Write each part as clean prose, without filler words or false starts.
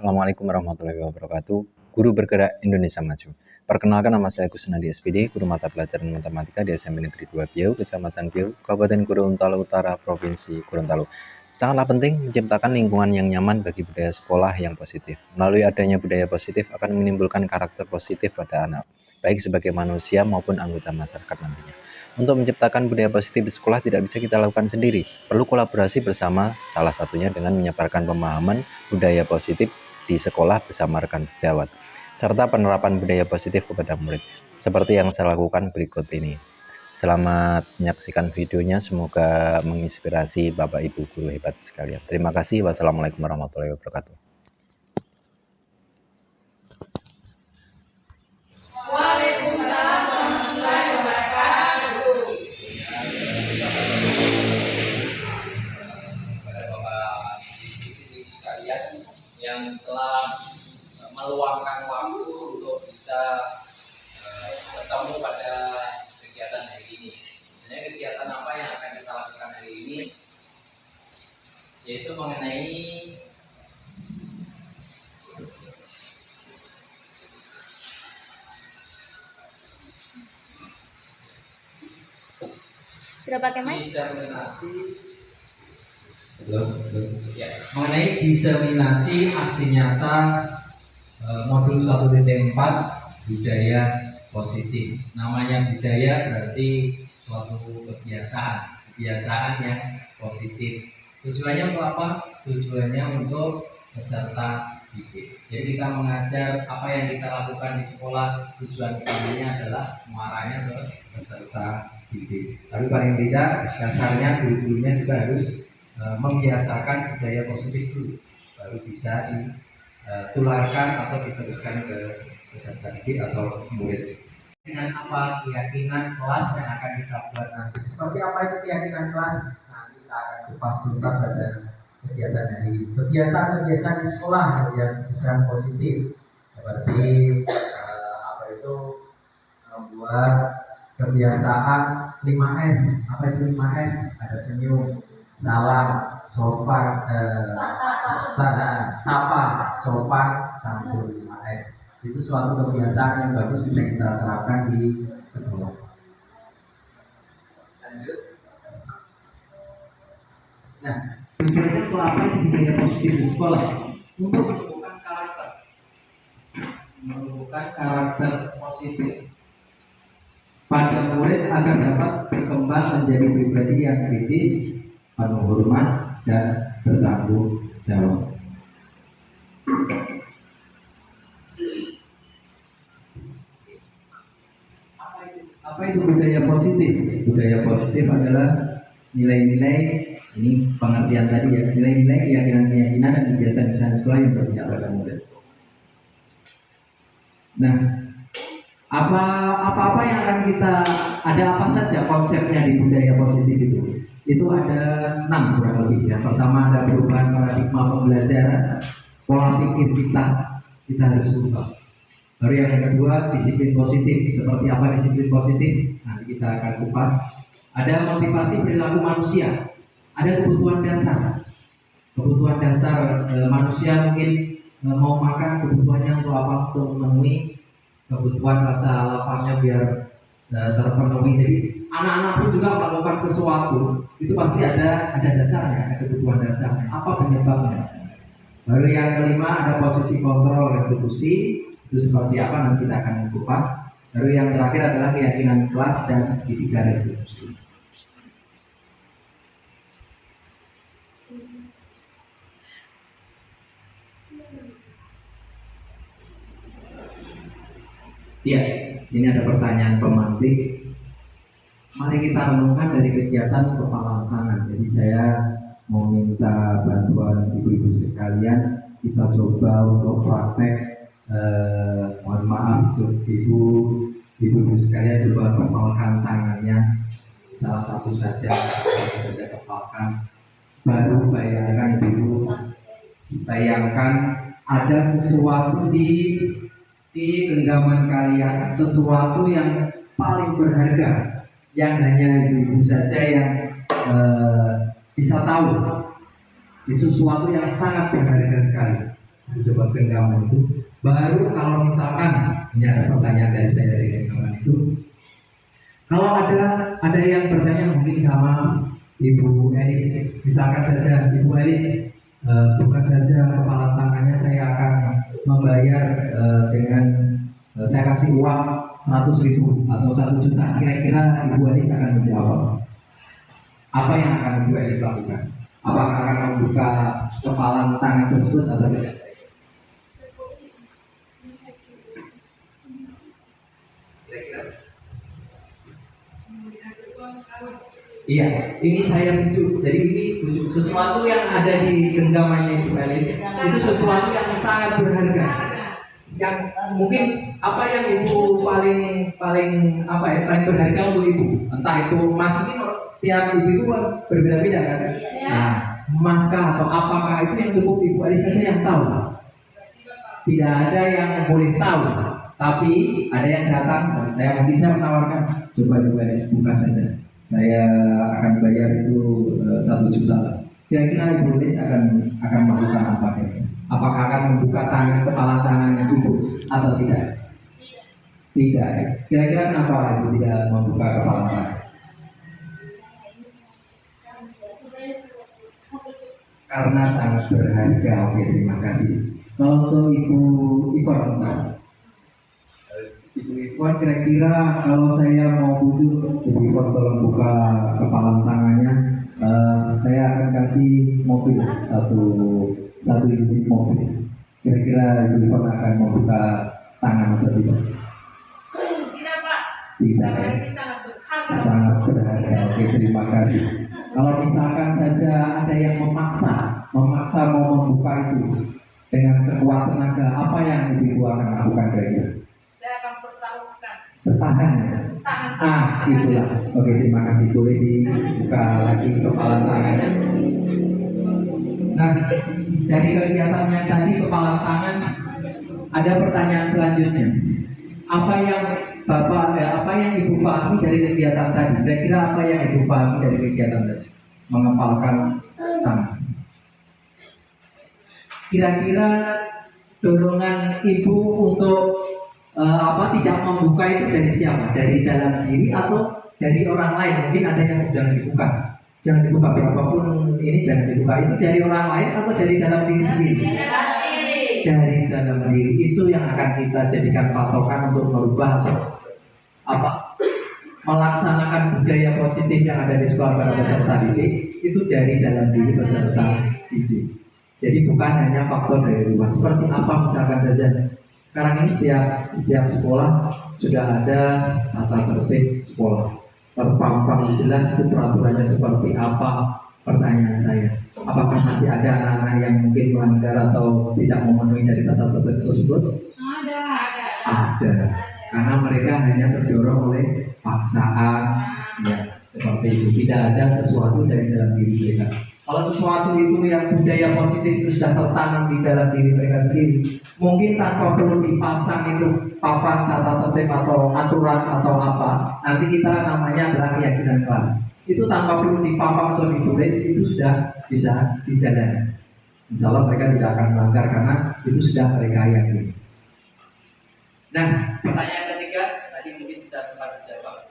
Assalamualaikum warahmatullahi wabarakatuh. Guru Bergerak Indonesia Maju. Perkenalkan, nama saya Kusnadi SPD, Guru Mata Pelajaran Matematika di SMP Negeri 2 Biau, Kecamatan Biau, Kabupaten Gorontalo Utara, Provinsi Gorontalo. Sangatlah penting menciptakan lingkungan yang nyaman bagi budaya sekolah yang positif. Melalui adanya budaya positif akan menimbulkan karakter positif pada anak, baik sebagai manusia maupun anggota masyarakat nantinya. Untuk menciptakan budaya positif di sekolah tidak bisa kita lakukan sendiri, perlu kolaborasi bersama, salah satunya dengan menyebarkan pemahaman budaya positif di sekolah bersama rekan sejawat, serta penerapan budaya positif kepada murid, seperti yang saya lakukan berikut ini. Selamat menyaksikan videonya, semoga menginspirasi Bapak Ibu guru hebat sekalian. Terima kasih. Wassalamualaikum warahmatullahi wabarakatuh. Yang telah meluangkan waktu untuk bisa bertemu pada kegiatan hari ini. Sebenarnya kegiatan apa yang akan kita lakukan hari ini, yaitu mengenai mengenai diseminasi aksi nyata modul 1.4 budaya positif. Namanya budaya berarti suatu kebiasaan yang positif. Tujuannya untuk apa? Tujuannya untuk peserta didik. Jadi kita mengajar apa yang kita lakukan di sekolah, tujuan utamanya adalah mengarahnya ke peserta didik. Tapi paling tidak dasarnya guru-gurunya juga harus membiasakan budaya positif dulu, baru bisa ditularkan atau diteruskan ke peserta didik atau murid. Dengan apa keyakinan kelas yang akan kita buat nanti? Seperti apa itu keyakinan kelas? Nanti kita akan kupas tuntas pada kegiatan hari ini. Kebiasaan di sekolah kebiasaan positif, seperti apa itu membuat kebiasaan 5S. Apa itu 5S? Ada senyum, salam, sopan, sapa, sopan, santun, 5S. Itu suatu kebiasaan yang bagus, bisa kita terapkan di sekolah. Lanjut. Nah, tujuannya untuk apa budaya positif di sekolah? Untuk menumbuhkan karakter positif pada murid agar dapat berkembang menjadi pribadi yang kritis, penuh hormat, dan bertanggung jawab. Apa itu budaya positif? Budaya positif adalah nilai-nilai, ini pengertian tadi ya, nilai-nilai keyakinan dan kebiasaan sekolah yang berpihak pada murid. Nah, apa yang akan ada apa saja konsepnya di budaya positif itu? Itu ada 6 kurang lebih. Yang pertama ada perubahan paradigma pembelajaran, pola pikir kita harus berubah. Lalu yang kedua, disiplin positif. Seperti apa disiplin positif? Nanti kita akan kupas. Ada motivasi perilaku manusia. Ada kebutuhan dasar. Kebutuhan dasar manusia mungkin mau makan, kebutuhannya untuk apa? Untuk memenuhi kebutuhan rasa laparnya biar terpenuhi. Jadi anak-anak pun juga melakukan sesuatu, itu pasti ada dasarnya, ada kebutuhan dasarnya. Apa penyebabnya? Lalu yang kelima ada posisi kontrol restitusi. Itu seperti apa nanti kita akan kupas. Lalu yang terakhir adalah keyakinan kelas dan segitiga restitusi. Ya, ini ada pertanyaan pemantik. Mari kita renungkan dari kegiatan kepala tangan. Jadi saya mau minta bantuan ibu-ibu sekalian. Kita coba untuk praktek. Mohon maaf untuk ibu-ibu sekalian, coba kepalkan tangannya salah satu saja kepalkan. Baru bayangkan ibu, bayangkan ada sesuatu di genggaman kalian, sesuatu yang paling berharga yang hanya ibu saja yang bisa tahu. Itu sesuatu yang sangat berharga sekali. coba genggaman itu. Baru kalau misalkan ini ada pertanyaan dari saya dari genggaman itu, kalau ada yang bertanya mungkin sama Ibu Elis, misalkan saja Ibu Elis, buka saja kepala tangannya, saya akan membayar dengan saya kasih uang 100.000 atau 1 juta. Kira-kira Ibu Elis akan menjawab apa yang akan Ibu Elis lakukan? Apakah akan membuka kepala tangan tersebut atau tidak? Iya, ini saya bujuk. Jadi ini bujuk sesuatu yang ada di genggamannya Ibu Elis itu sesuatu yang sangat berharga. Yang mungkin apa yang Ibu paling berharga untuk Ibu. Entah itu emas, ini setiap ibu itu berbeda-beda kan. Nah, emas kah atau apakah itu yang cukup Ibu Elis saja yang tahu. Tidak ada yang boleh tahu. Tapi ada yang datang seperti saya, mungkin saya menawarkan, coba Ibu Elis buka saja. Saya akan bayar itu 1 juta. Kira-kira Ibu Elis akan melakukan apa? Apakah akan membuka kepala tangan Ibu atau tidak? Tidak. Kira-kira kenapa Ibu tidak membuka kepala tangan? Karena sangat berharga. Oke, terima kasih. Kalau untuk Ibu Ivon, Ibu Ivon, kira-kira kalau saya mau bujuk Ibu Ivon tolong buka kepala tangannya, saya akan kasih mobil satu unit mobil. Kira-kira Ibu Ivon akan membuka tangan atau tidak? Tidak, Pak. Tidak. Ini sangat berharga. Sangat berharga. Oke, terima kasih. Kalau misalkan saja ada yang memaksa mau membuka itu dengan sekuat tenaga, apa yang Ibu akan lakukan kira-kira? Saya akan pertaruhkan. Bertahan. Tahan. Itulah. Oke, terima kasih. Boleh dibuka lagi kepala tangannya. Nah, dari kegiatannya tadi kepala tangan, ada pertanyaan selanjutnya. Apa yang Ibu pahami dari kegiatan tadi? Kira-kira apa yang Ibu pahami dari kegiatan tadi? Mengepalkan tangan. Kira-kira dorongan Ibu untuk tidak membuka itu dari siapa? Dari dalam diri atau dari orang lain? Mungkin ada yang jangan dibuka berapapun ini jangan dibuka. Itu dari orang lain atau dari dalam diri sendiri? Dari dalam diri. Itu yang akan kita jadikan patokan untuk merubah melaksanakan budaya positif yang ada di sekolah para peserta didik. Itu dari dalam diri peserta didik. Jadi bukan hanya faktor dari luar. Seperti apa misalkan saja sekarang ini setiap sekolah sudah ada tata tertib sekolah. Terpampang jelas itu peraturannya seperti apa. Pertanyaan saya, apakah masih ada anak-anak yang mungkin melanggar atau tidak memenuhi dari tata tertib tersebut? Ada. Karena mereka hanya terdorong oleh paksaan, ya seperti itu. Tidak ada sesuatu dari dalam diri mereka. Kalau sesuatu itu yang budaya positif itu sudah tertanam di dalam diri mereka sendiri, mungkin tanpa perlu dipasang itu papan tata tertib atau aturan atau apa, nanti kita namanya adalah keyakinan kelas. Itu tanpa perlu dipapang atau ditulis, itu sudah bisa dijalani. Insya Allah mereka tidak akan melanggar karena itu sudah mereka yakini. Nah, pertanyaan ketiga tadi mungkin sudah sempat dijawab.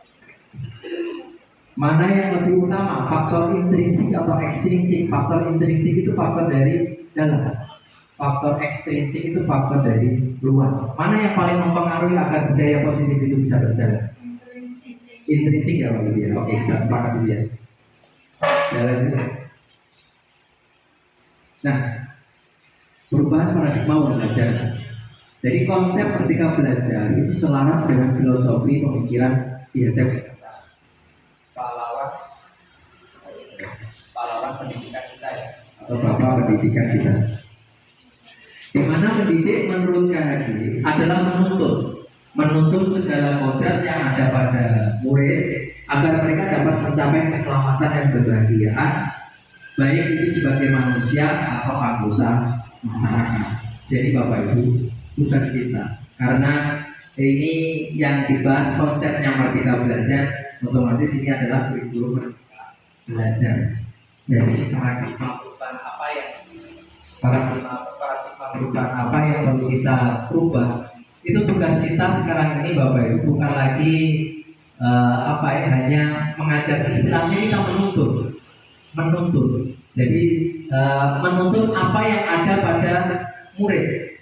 Mana yang lebih utama, faktor intrinsik atau ekstrinsik? Faktor intrinsik itu faktor dari dalam, faktor ekstrinsik itu faktor dari luar. Mana yang paling mempengaruhi agar budaya positif itu bisa berjalan? Intrinsik ya Pak Widya. Oke, kita sepakat dulu ya. Jalan dulu. Nah, perubahan paradigma belajar. Jadi konsep Merdeka Belajar itu selaras dengan filosofi pemikiran IHCP. Pahlawan pendidikan kita ya, atau bapak pendidikan kita. Di mana mendidik menurut KHG adalah menuntut segala kodrat yang ada pada murid agar mereka dapat mencapai keselamatan dan kebahagiaan, baik itu sebagai manusia atau anggota masyarakat. Jadi Bapak Ibu, tugas kita, karena ini yang dibahas konsepnya Merdeka Belajar, otomatis ini adalah kurikulum belajar. Jadi paradigma perubahan apa yang paradigma perubahan apa yang perlu kita rubah. Itu tugas kita sekarang ini Bapak Ibu, bukan lagi hanya mengajar, istilahnya kita menuntut. Jadi menuntut apa yang ada pada murid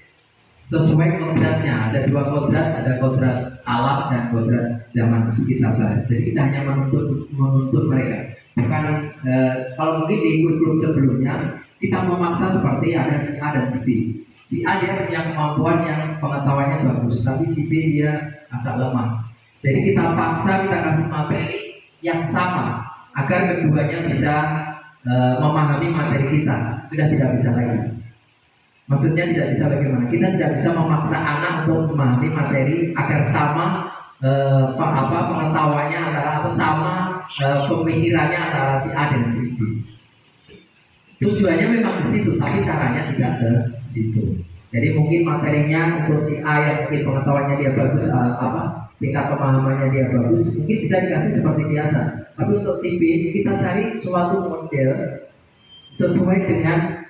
sesuai kodratnya. Ada dua kodrat, ada kodrat alam dan kodrat zaman, itu kita bahas. Jadi kita hanya menuntut mereka. Bukan kalau mungkin di kurikulum sebelumnya kita memaksa seperti ada si A dan si B. Si A dia punya kemampuan yang pengetahuannya bagus, tapi si B dia agak lemah. Jadi kita paksa, kita kasih materi yang sama agar keduanya bisa memahami materi kita. Sudah tidak bisa lagi. Maksudnya tidak bisa bagaimana? Kita tidak bisa memaksa anak untuk memahami materi agar sama pengetahuannya antara, atau sama pemikirannya antara si A dan si B. Tujuannya memang ke situ, tapi caranya tidak ke situ. Jadi mungkin materinya untuk si A yang mungkin pengetahuannya dia bagus, tingkat pemahamannya dia bagus, mungkin bisa dikasih seperti biasa. Tapi untuk si B kita cari suatu model sesuai dengan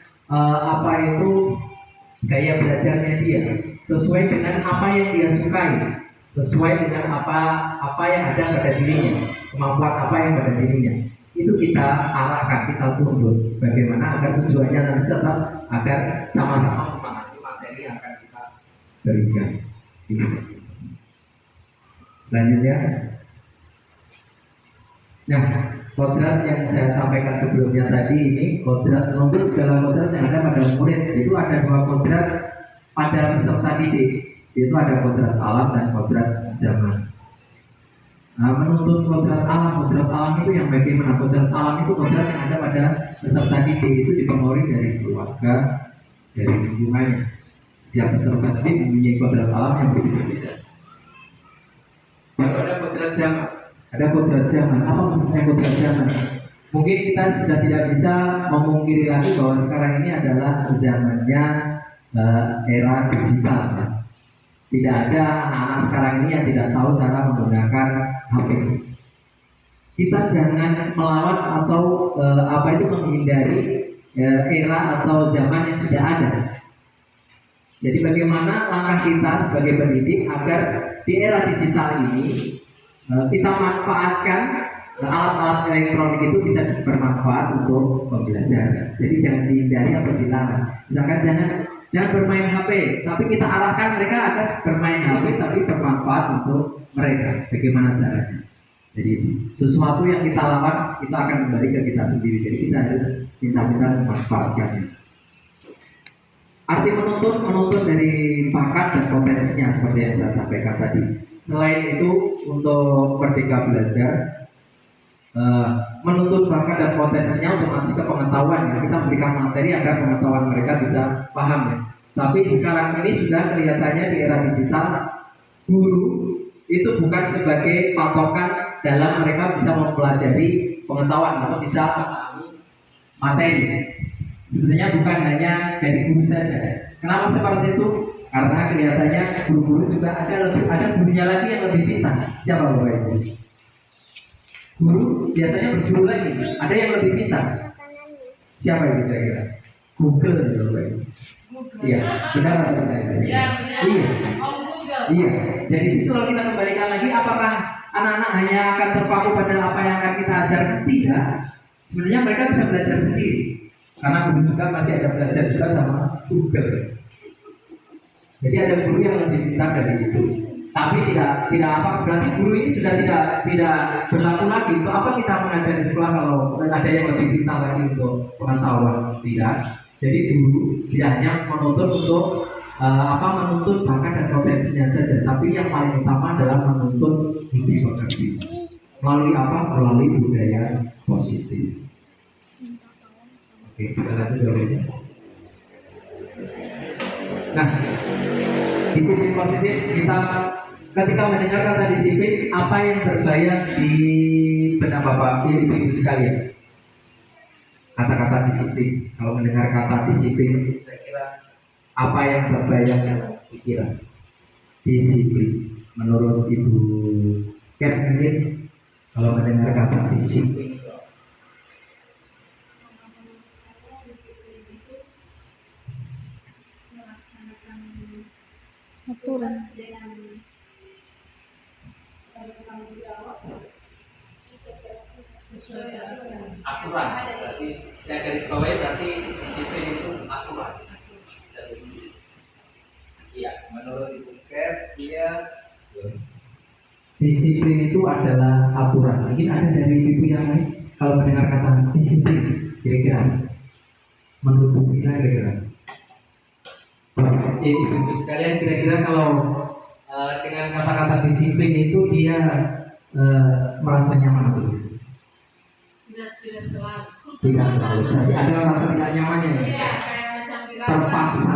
gaya belajarnya dia, sesuai dengan apa yang dia sukai, sesuai dengan apa yang ada pada dirinya, kemampuan apa yang pada dirinya. Itu kita arahkan, kita tuntut bagaimana agar tujuannya nanti tetap agar sama-sama memahami materi yang akan kita berikan. Selanjutnya, nah, kodrat yang saya sampaikan sebelumnya tadi ini kodrat menuntut segala kodrat yang ada pada murid. Itu ada dua kodrat pada peserta didik, yaitu ada kodrat alam dan kodrat zaman. Nah, menuntut kodrat alam itu yang bagaimana? Kodrat alam itu kodrat yang ada pada peserta didik, itu dipengaruhi dari keluarga, dari lingkungannya. Setiap peserta didik mempunyai kodrat alam yang berbeda-beda. Baru ada kodrat zaman. Ada kodrat zaman. Apa maksudnya kodrat zaman? Mungkin kita sudah tidak bisa memungkiri lagi bahwa sekarang ini adalah zamannya era digital. Tidak ada anak-anak sekarang ini yang tidak tahu cara menggunakan HP. Kita jangan melawan atau menghindari era atau zaman yang sudah ada. Jadi bagaimana langkah kita sebagai pendidik agar di era digital ini kita manfaatkan alat-alat elektronik itu bisa bermanfaat untuk pembelajaran. Jadi jangan dihindari atau dilarang. Misalkan jangan bermain HP, tapi kita arahkan mereka agar bermain HP tapi bermanfaat untuk mereka. Bagaimana caranya? Jadi sesuatu yang kita lawan kita akan kembali ke kita sendiri. Jadi kita harus minta-minta memanfaatkannya. Arti menuntut dari bakat dan potensinya seperti yang saya sampaikan tadi. Selain itu, untuk Merdeka Belajar menuntut bakat dan potensinya otomatis ke pengetahuan ya. Kita berikan materi agar pengetahuan mereka bisa paham ya. Tapi sekarang ini sudah kelihatannya di era digital, guru itu bukan sebagai patokan dalam mereka bisa mempelajari pengetahuan atau bisa memahami materi. Sebenarnya bukan hanya dari guru saja. Kenapa seperti itu? Karena kelihatannya guru-guru juga ada gurunya lagi yang lebih pintar. Siapa Bapak Ibu? Guru biasanya berguru lagi. Ada yang lebih pintar. Siapa itu kira-kira? Google ya Bapak Ibu. Iya, benar atau tidak? Ya, Iya. Google. Iya. Jadi situ kalau kita kembalikan lagi, apakah anak-anak hanya akan terpaku pada apa yang akan kita ajarkan? Tidak. Sebenarnya mereka bisa belajar sendiri. Karena guru juga masih ada belajar juga sama Google. Jadi ada guru yang lebih pintar dari itu. Tapi tidak berarti guru ini sudah tidak berlaku lagi. Untuk apa kita mengajar di sekolah kalau ada yang lebih pintar lagi untuk pengetahuan? Tidak. Jadi guru tidak hanya menuntut untuk menuntut bakat dan potensinya saja, tapi yang paling utama adalah menuntut budi pekerti. Melalui apa? Melalui budaya positif. Oke, kita lanjut dulu. Nah, disiplin positif, kita ketika mendengar kata disiplin, apa yang terbayang di benak Bapak Ibu sekalian? Kata-kata disiplin. Kalau mendengar kata disiplin, saya kira apa yang terbayang dalam pikiran? Disiplin. Menurut Ibu Ken mungkin kalau mendengar kata disiplin, aturan. Berarti saya garis bawahi berarti disiplin itu aturan. Iya, menurut Ibu Ker, dia disiplin itu adalah aturan. Mungkin ada dari ibu yang lain kalau mendengar kata disiplin, kira-kira menurut Bu Vina kira-kira. Ibu sekalian, kira-kira kalau dengan kata-kata disiplin itu dia merasa nyaman atau tidak? Tidak selalu. Tidak selalu. Berarti ada rasa tidak nyamannya ya? Iya, kayak macam bilang, Terpaksa.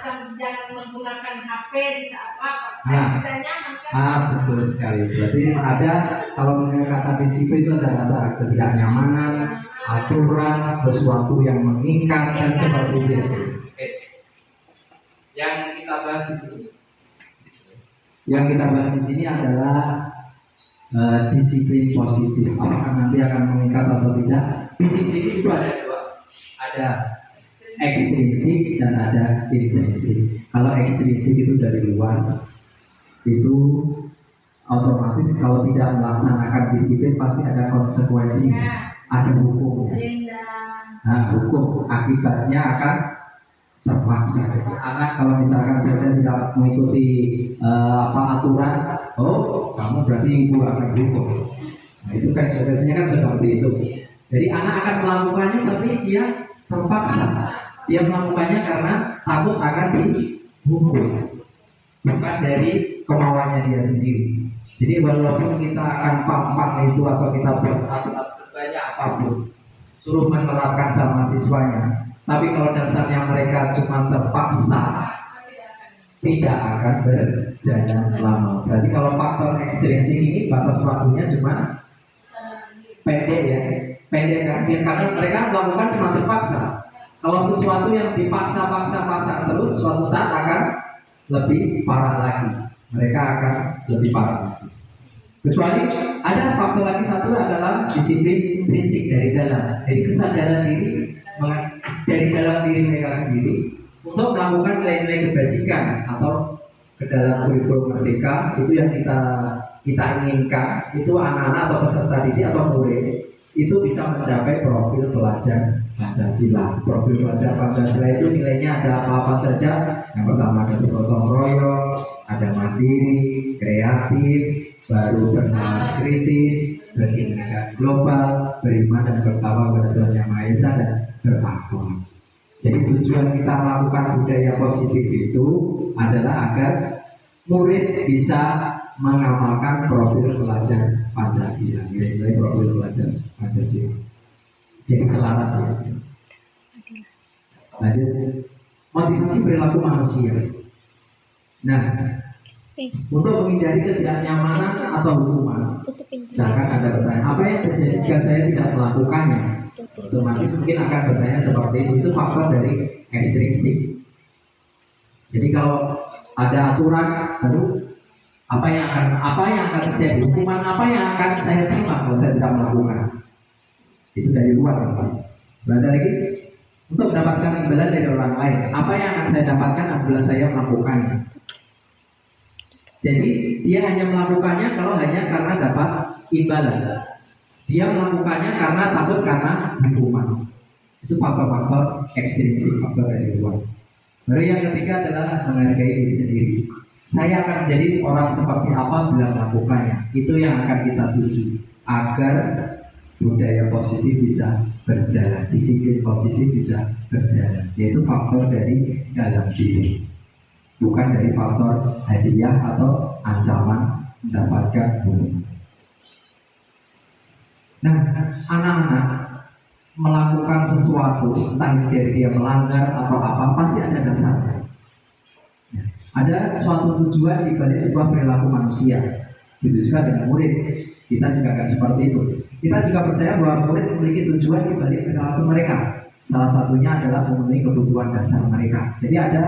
macam jangan menggunakan HP di saat apa. Nah. Tidak nyaman kan? Betul sekali. Berarti ada kalau mendengar kata disiplin itu ada rasa ketidaknyamanan, aturan, sesuatu yang mengikat dan seperti itu. Oke. Yang kita bahas di sini. Yang kita bahas di sini adalah disiplin positif. Apakah nanti akan mengikat atau tidak? Disiplin itu ada dua. Ada ekstrinsik dan ada intrinsik. Kalau ekstrinsik itu dari luar, itu otomatis kalau tidak melaksanakan disiplin pasti ada konsekuensinya, ada hukumnya. Nah, hukum akibatnya akan terpaksa. Jadi anak kalau misalkan saja tidak mengikuti aturan, oh kamu berarti ibu akan hukum. Nah, itu konsekuensinya kan seperti itu. Jadi anak akan melakukannya tapi dia terpaksa. Dia melakukannya karena takut akan dihukum, bukan dari kemauannya dia sendiri. Jadi walaupun kita akan pampak itu atau kita beraturan sebanyak apapun, suruh menerapkan sama siswanya, tapi kalau dasarnya mereka cuma terpaksa, tidak akan berjalan lama. Berarti kalau faktor ekstrinsik ini batas waktunya cuma pendek ya, pendek karena mereka melakukan cuma terpaksa. Kalau sesuatu yang dipaksa terus, suatu saat akan lebih parah lagi. Mereka akan lebih parah lagi. Kecuali ada faktor lagi satu adalah disiplin intrinsik dari dalam, dari kesadaran diri dari dalam diri mereka sendiri untuk melakukan nilai-nilai kebajikan atau ke dalam kurikulum merdeka itu yang kita inginkan itu anak-anak atau peserta didik atau murid itu bisa mencapai profil pelajar Pancasila. Profil pelajar Pancasila itu nilainya ada apa-apa saja. Yang pertama ada bergotong royong, ada mandiri, kreatif, baru bernalar kritis, beriman global, beriman dan bertakwa kepada Tuhan Yang Maha Esa dan berakhlak. Jadi tujuan kita melakukan budaya positif itu adalah agar murid bisa mengamalkan profil pelajar Pancasila, nilai profil pelajar Pancasila. Jadi selaras ya. Lanjut, motivasi perilaku manusia. Nah, untuk menghindari ketidaknyamanan atau hukuman, misalkan ada pertanyaan, apa yang terjadi jika saya tidak melakukannya? Otomatis mungkin akan bertanya seperti itu faktor dari ekstrinsik. Jadi kalau ada aturan baru apa yang akan terjadi? Hukuman apa yang akan saya terima kalau saya tidak melakukan? Itu dari luar. Berada lagi untuk mendapatkan imbalan dari orang lain. Apa yang akan saya dapatkan apabila saya melakukannya? Jadi dia hanya melakukannya kalau hanya karena dapat imbalan. Dia melakukannya karena takut karena hukuman. Itu faktor-faktor ekstrinsik, faktor dari luar. Baru yang ketiga adalah menghargai diri sendiri. Saya akan menjadi orang seperti apa bila melakukannya. Itu yang akan kita tuju agar budaya positif bisa berjalan, disiplin positif bisa berjalan. Yaitu faktor dari dalam diri, bukan dari faktor hadiah atau ancaman mendapatkan hukuman. Nah, anak-anak melakukan sesuatu, entah dia melanggar atau apa, pasti ada dasarnya. Ada suatu tujuan di balik sebuah perilaku manusia. Itu juga dengan murid, kita juga akan seperti itu. Kita juga percaya bahwa murid memiliki tujuan di balik perilaku mereka. Salah satunya adalah memenuhi kebutuhan dasar mereka. Jadi ada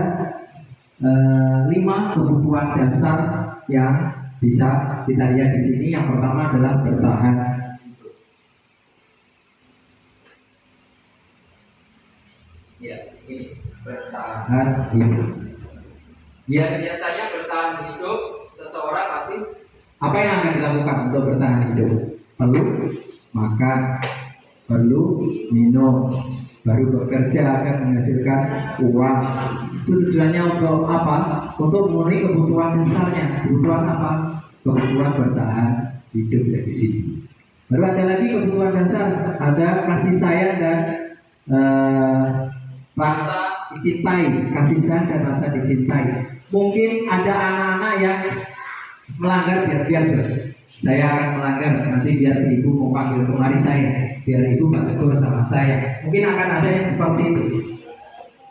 5 kebutuhan dasar yang bisa kita lihat di sini. Yang pertama adalah bertahan. Ya, ini bertahan hidup. Biasanya bertahan hidup seseorang pasti apa yang akan dilakukan untuk bertahan hidup? perlu makan, perlu minum, baru bekerja akan menghasilkan uang. Itu tujuannya untuk apa? Untuk memenuhi kebutuhan dasarnya. Kebutuhan apa? Kebutuhan bertahan hidup dari sini. Baru ada lagi kebutuhan dasar, ada kasih sayang dan rasa dicintai, kasih sayang dan rasa dicintai. Mungkin ada anak-anak yang melanggar biar saya akan melanggar, nanti biar ibu mau panggil kemari saya, biar ibu gak tegur sama saya. Mungkin akan ada yang seperti itu.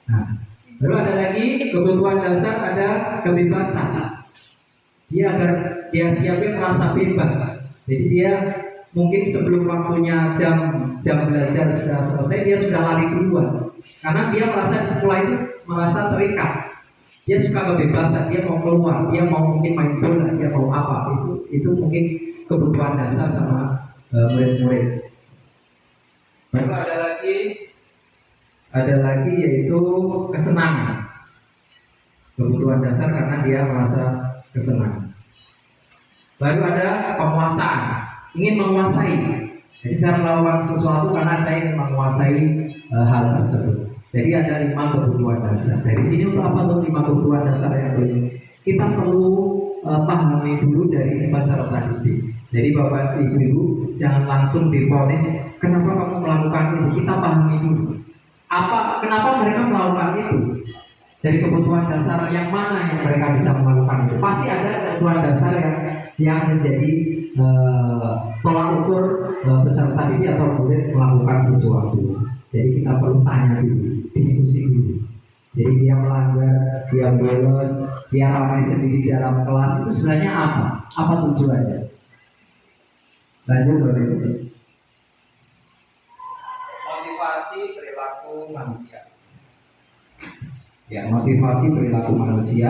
Nah, baru ada lagi kebutuhan dasar, ada kebebasan. Dia agar dia merasa bebas. Jadi dia mungkin sebelum waktunya jam belajar sudah selesai, dia sudah lari duluan. Karena dia merasa di sekolah itu merasa terikat. Dia suka kebebasan, dia mau keluar, dia mau mungkin main bola, dia mau apa, itu mungkin kebutuhan dasar sama murid-murid. Baru ada lagi yaitu kesenangan. Kebutuhan dasar karena dia merasa kesenangan. Baru ada penguasaan, ingin menguasai. Jadi saya melakukan sesuatu karena saya ingin menguasai hal tersebut. Jadi ada 5 kebutuhan dasar. Dari sini untuk apa tuh 5 kebutuhan dasar yang ini? Kita perlu pahami dulu dari peserta didik. Jadi Bapak Ibu jangan langsung divonis kenapa kamu melakukan itu. Kita pahami dulu. Kenapa mereka melakukan itu? Dari kebutuhan dasar yang mana yang mereka bisa melakukan itu? Pasti ada kebutuhan dasar yang menjadi tolak ukur peserta didik atau murid melakukan sesuatu. Jadi kita perlu tanya dulu, diskusi dulu. Jadi dia melanggar, dia bolos, dia ramai sendiri di dalam kelas itu sebenarnya apa? Apa tujuannya? Lanjut boleh. Motivasi perilaku manusia. Ya, motivasi perilaku manusia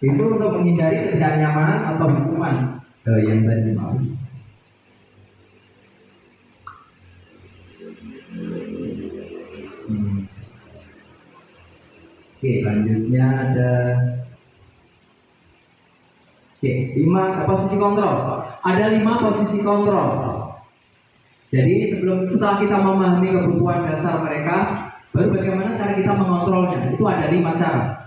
itu untuk menghindari ketidaknyamanan atau hukuman yang tadi mau. Oke, selanjutnya ada 5 posisi kontrol. Ada 5 posisi kontrol. Jadi setelah kita memahami kebutuhan dasar mereka, baru bagaimana cara kita mengontrolnya. Itu ada 5 cara.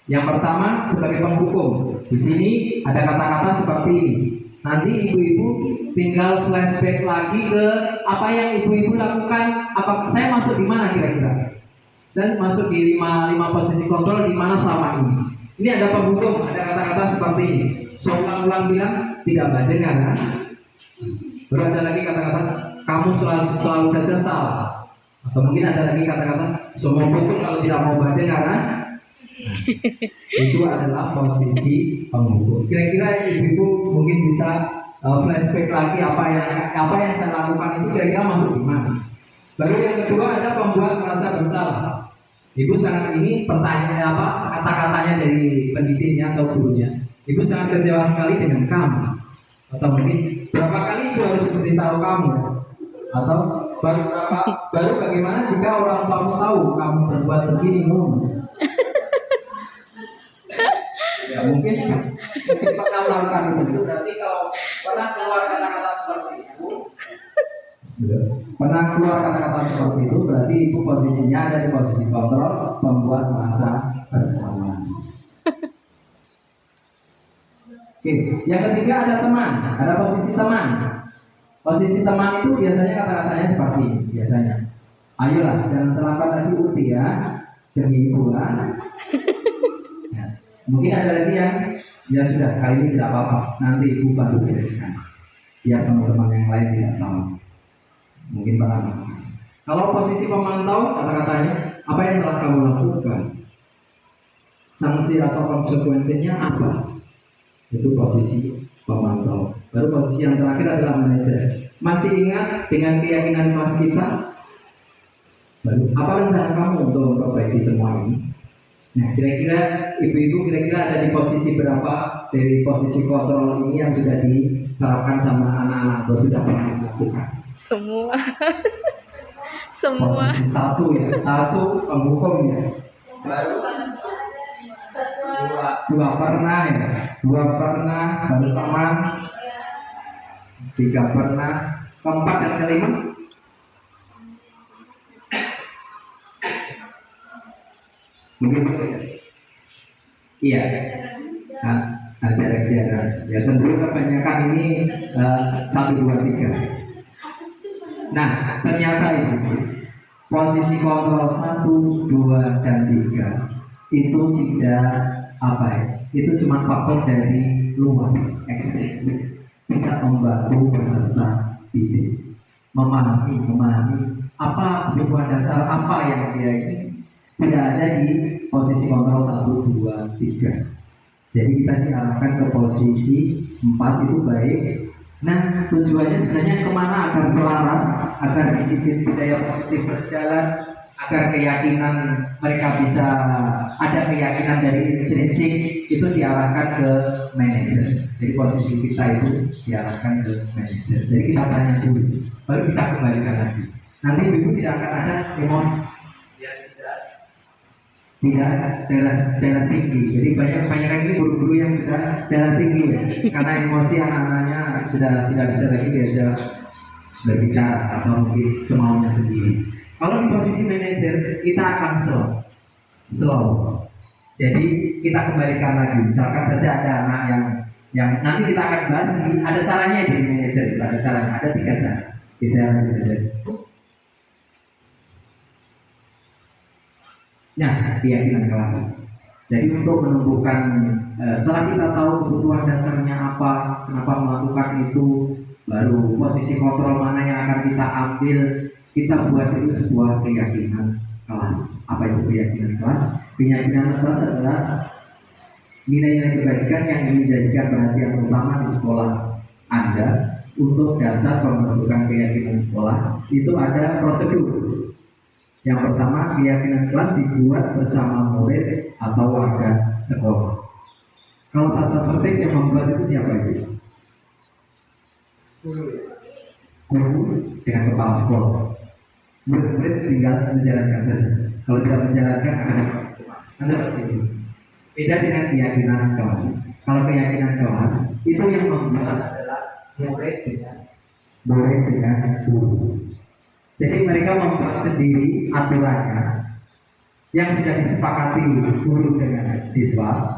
Yang pertama sebagai penghukum. Di sini ada kata-kata seperti ini. Nanti ibu-ibu tinggal flashback lagi ke apa yang ibu-ibu lakukan. Saya masuk di mana kira-kira? Saya masuk di 5 posisi kontrol di mana selama ini. Ini ada penghukum, ada kata-kata seperti ini. So ulang-ulang bilang tidak mendengar. Kan? Baru ada lagi kata-kata kamu selalu saja salah. Atau mungkin ada lagi kata-kata semua hukum kalau tidak mau mendengar. Kan? Itu adalah posisi penghukum. Kira-kira ibu mungkin bisa flashback lagi apa yang saya lakukan itu kira-kira masuk di mana. Baru yang kedua ada pembuat merasa bersalah. Ibu sangat ini pertanyaan kata-katanya dari pendidiknya atau gurunya. Ibu sangat kecewa sekali dengan kamu. Atau mungkin berapa kali ibu harus memberitahu kamu? Atau baru bagaimana jika orang tuamu tahu kamu berbuat begini? Ya mungkin pernah melakukan itu. Berarti kalau pernah keluar kata-kata seperti itu, berarti ibu posisinya ada di posisi kontrol, membuat masa bersama. Oke, yang ketiga ada teman, ada posisi teman. Posisi teman itu biasanya kata-katanya seperti ini, biasanya. Ayolah, jangan terlambat lagi uti ya, demi ibu lah. Ya, mungkin ada lagi yang ya sudah kali ini tidak apa-apa, nanti ibu bantu bereskan. Biar teman-teman yang lain tidak tahu. Mungkin paham. Kalau posisi pemantau, kata-katanya apa yang telah kamu lakukan, sanksi atau konsekuensinya apa? Itu posisi pemantau. Baru posisi yang terakhir adalah manajer. Masih ingat dengan keyakinan kelas kita? Baru apa rencana kamu untuk memperbaiki semua ini? Nah, kira-kira ibu-ibu ada di posisi berapa dari posisi kontrol ini yang sudah diterapkan sama anak-anak atau sudah pernah dilakukan? Semua. Semua. Posisi satu penghukum ya. Baru dua pernah ya. Baru teman. Tiga pernah. Keempat dan kelima? Mungkin iya. Jarak-jarak. Ya tentu kebanyakan ini 1, 2, 3. Nah, ternyata itu posisi kontrol 1, 2, dan 3 itu tidak apa ya? Itu cuma faktor dari luar, ekstrinsik, tidak membantu peserta didik memahami apa kebutuhan dasar apa yang dia ini tidak ada di posisi kontrol 1, 2, 3. Jadi kita diarahkan ke posisi 4 itu baik. Nah, tujuannya sebenarnya kemana agar selaras, agar disiplin budaya positif berjalan, agar keyakinan mereka bisa ada keyakinan dari intrinsik itu diarahkan ke manajer. Jadi posisi kita itu diarahkan ke manajer. Jadi kita tanya dulu, baru kita kembalikan lagi. Nanti ibu tidak akan ada emosi, tidak darah tinggi. Jadi banyak ini guru-guru yang sudah darah tinggi ya, karena emosi anak-anaknya sudah tidak bisa lagi diajak berbicara atau mungkin semaunya sendiri. Kalau di posisi manajer kita akan slow. Jadi kita kembalikan lagi. Misalkan saja ada anak yang nanti kita akan bahas ada caranya di manajer, ada caranya, ada 3 cara. Bisa saja. Nah, keyakinan kelas. Jadi untuk menentukan setelah kita tahu kebutuhan dasarnya apa, kenapa melakukan itu, baru posisi kontrol mana yang akan kita ambil, kita buat itu sebuah keyakinan kelas. Apa itu keyakinan kelas? Keyakinan kelas adalah nilai-nilai kebajikan yang menjadikan perhatian utama di sekolah Anda. Untuk dasar pembentukan keyakinan sekolah itu ada prosedur. Yang pertama, keyakinan kelas dibuat bersama murid atau warga sekolah. Kalau tata tertib yang membuat itu siapa itu? Guru dengan kepala sekolah. Murid-murid tinggal menjalankan saja. Kalau tidak menjalankan akan ada itu. Beda dengan keyakinan kelas. Kalau keyakinan kelas itu yang membuat adalah murid dengan guru. Jadi mereka membuat sendiri aturannya yang sudah disepakati guru dengan siswa.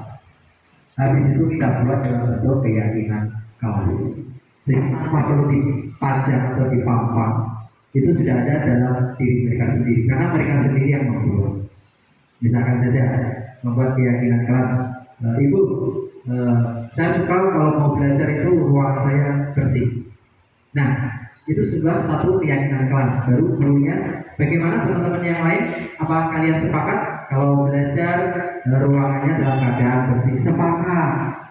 Habis itu kita buat dalam bentuk keyakinan kelas. Jadi apa perlu dipajang atau dipampang itu sudah ada dalam diri mereka sendiri, karena mereka sendiri yang membuat. Misalkan saja membuat keyakinan kelas, Ibu, saya suka kalau mau belajar itu ruang saya bersih. Nah, itu sebuah satu keyakinan kelas. Baru gurunya, bagaimana teman-teman yang lain? Apa kalian sepakat kalau belajar ruangannya dalam keadaan bersih? Sepakat.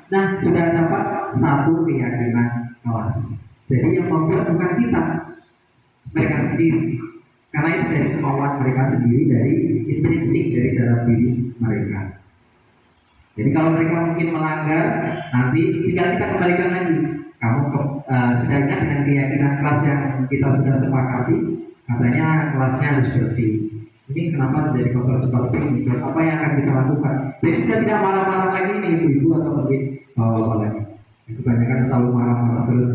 Nah, sudah dapat satu keyakinan kelas. Jadi yang membuat bukan kita, mereka sendiri. Karena itu dari kemauan mereka sendiri, dari intrinsik dari dalam diri mereka. Jadi kalau mereka mungkin melanggar, nanti tinggal kita kembalikan lagi. Kamu sudah ingat dengan keyakinan kelas yang kita sudah sepakati, katanya kelasnya harus bersih. Ini kenapa jadi kotor seperti ini? Apa yang akan kita lakukan? Jadi saya tidak marah-marah lagi nih ibu-ibu atau mungkin apa lagi. Kebanyakan selalu marah-marah terus.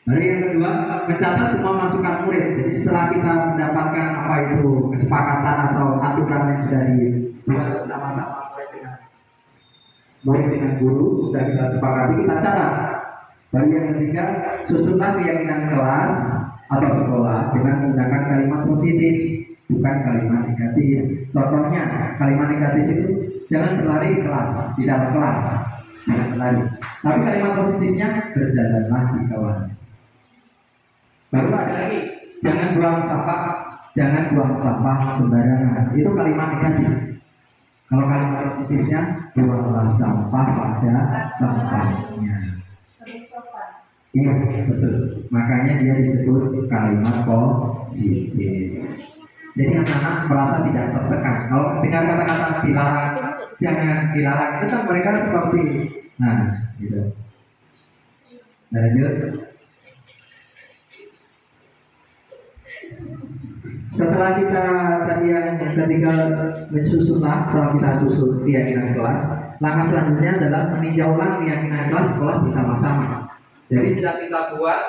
Lalu yang kedua, mencatat semua masukan murid. Jadi setelah kita mendapatkan apa itu kesepakatan atau aturan yang sudah dibuat bersama-sama murid dengan guru, sudah kita sepakati, kita catat. Baru yang ketiga, susunlah keyakinan kelas atau sekolah dengan menggunakan kalimat positif, bukan kalimat negatif. Contohnya, kalimat negatif itu jangan berlari di kelas, di dalam kelas, jangan berlari. Tapi kalimat positifnya berjalanlah di kelas. Baru ada lagi, jangan buang sampah sembarangan. Itu kalimat negatif. Kalau kalimat positifnya, buanglah sampah pada tempatnya. Iya, betul. Makanya dia disebut kalimat positif. Jadi anak-anak merasa tidak tertekan. Kalau dengar kata-kata dilarang, jangan dilarang, itu kan mereka seperti, nah, gitu. Lanjut. Setelah kita tadi yang ketika mensusunlah, setelah kita susun keyakinan kelas, langkah selanjutnya adalah meninjau ulang keyakinan kelas sekolah bersama-sama. Jadi sudah kita buat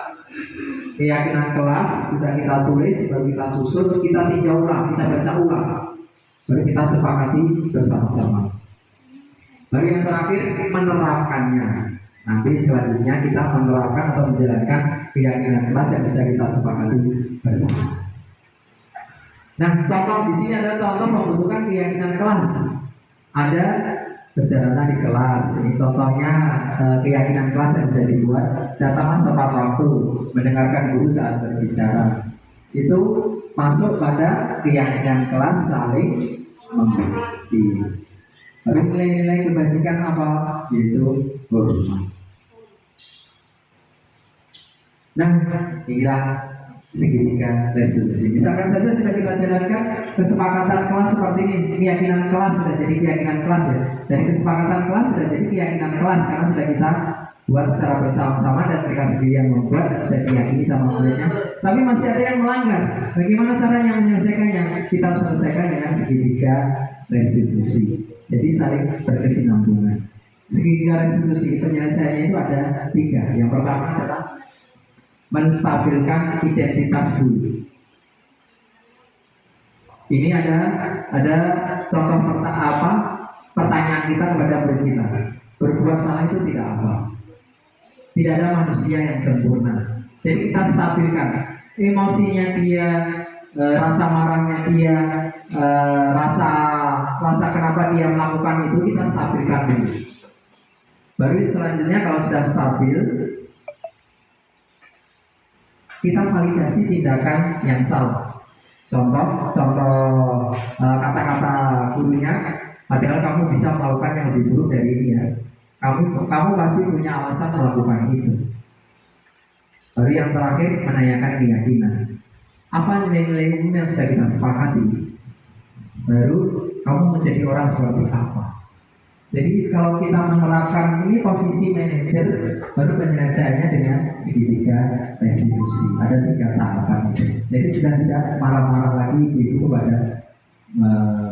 keyakinan kelas, sudah kita tulis, baru kita susun, kita tinjau ulang, kita baca ulang, baru kita sepakati bersama-sama. Baru yang terakhir menerapkannya. Nanti selanjutnya kita menerapkan atau menjalankan keyakinan kelas yang sudah kita sepakati bersama. Nah, contoh di sini ada contoh pembentukan keyakinan kelas. Ada perjalanan di kelas. Ini contohnya keyakinan kelas yang sudah dibuat. Datanglah tepat waktu, mendengarkan guru saat berbicara. Itu masuk pada keyakinan kelas saling mengerti. Lalu nilai-nilai kebajikan apa? Yaitu hormat. Nah, inilah segitiga restitusi. Misalkan saja sudah kita jalankan kesepakatan kelas seperti ini, keyakinan kelas sudah jadi keyakinan kelas ya. Dari kesepakatan kelas sudah jadi keyakinan kelas karena sudah kita buat secara bersama-sama dan mereka sendiri yang membuat dan sudah diyakini sama muridnya. Tapi masih ada yang melanggar. Bagaimana caranya menyelesaikannya? Kita selesaikan dengan segitiga restitusi. Jadi saling berkesinambungan. Segitiga restitusi penyelesaiannya itu ada 3. Yang pertama adalah menstabilkan identitas dulu. Ini ada contoh pertanyaan kita kepada murid kita. Berbuat salah itu tidak apa. Tidak ada manusia yang sempurna. Jadi kita stabilkan emosinya dia, rasa marahnya dia, rasa kenapa dia melakukan itu kita stabilkan dulu. Baru selanjutnya kalau sudah stabil, kita validasi tindakan yang salah. Contoh kata-kata gurunya, padahal kamu bisa melakukan yang lebih buruk dari ini ya. Kamu pasti punya alasan melakukan itu. Baru yang terakhir menanyakan keyakinan. Apa nilai-nilai umum yang sudah kita sepakati? Baru kamu menjadi orang seperti apa? Jadi kalau kita menerapkan ini posisi manajer, baru penyelesaiannya dengan segitiga restitusi. Ada 3 tahapan itu. Jadi sudah tidak marah-marah lagi ibu kepada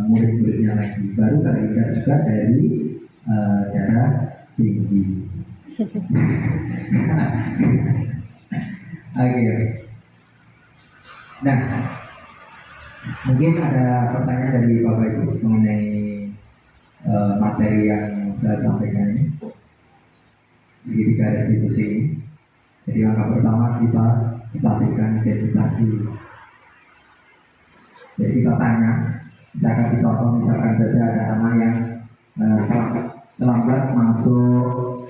murid-muridnya lagi. Baru terhindar juga dari darah tinggi. Oke. Nah, mungkin ada pertanyaan dari Bapak Ibu mengenai materi yang saya sampaikan ini, segitiga restitusi ini. Jadi langkah pertama kita stabilkan identitas dulu. Jadi kita tanya, saya kasih contoh misalkan saja ada anak yang terlambat masuk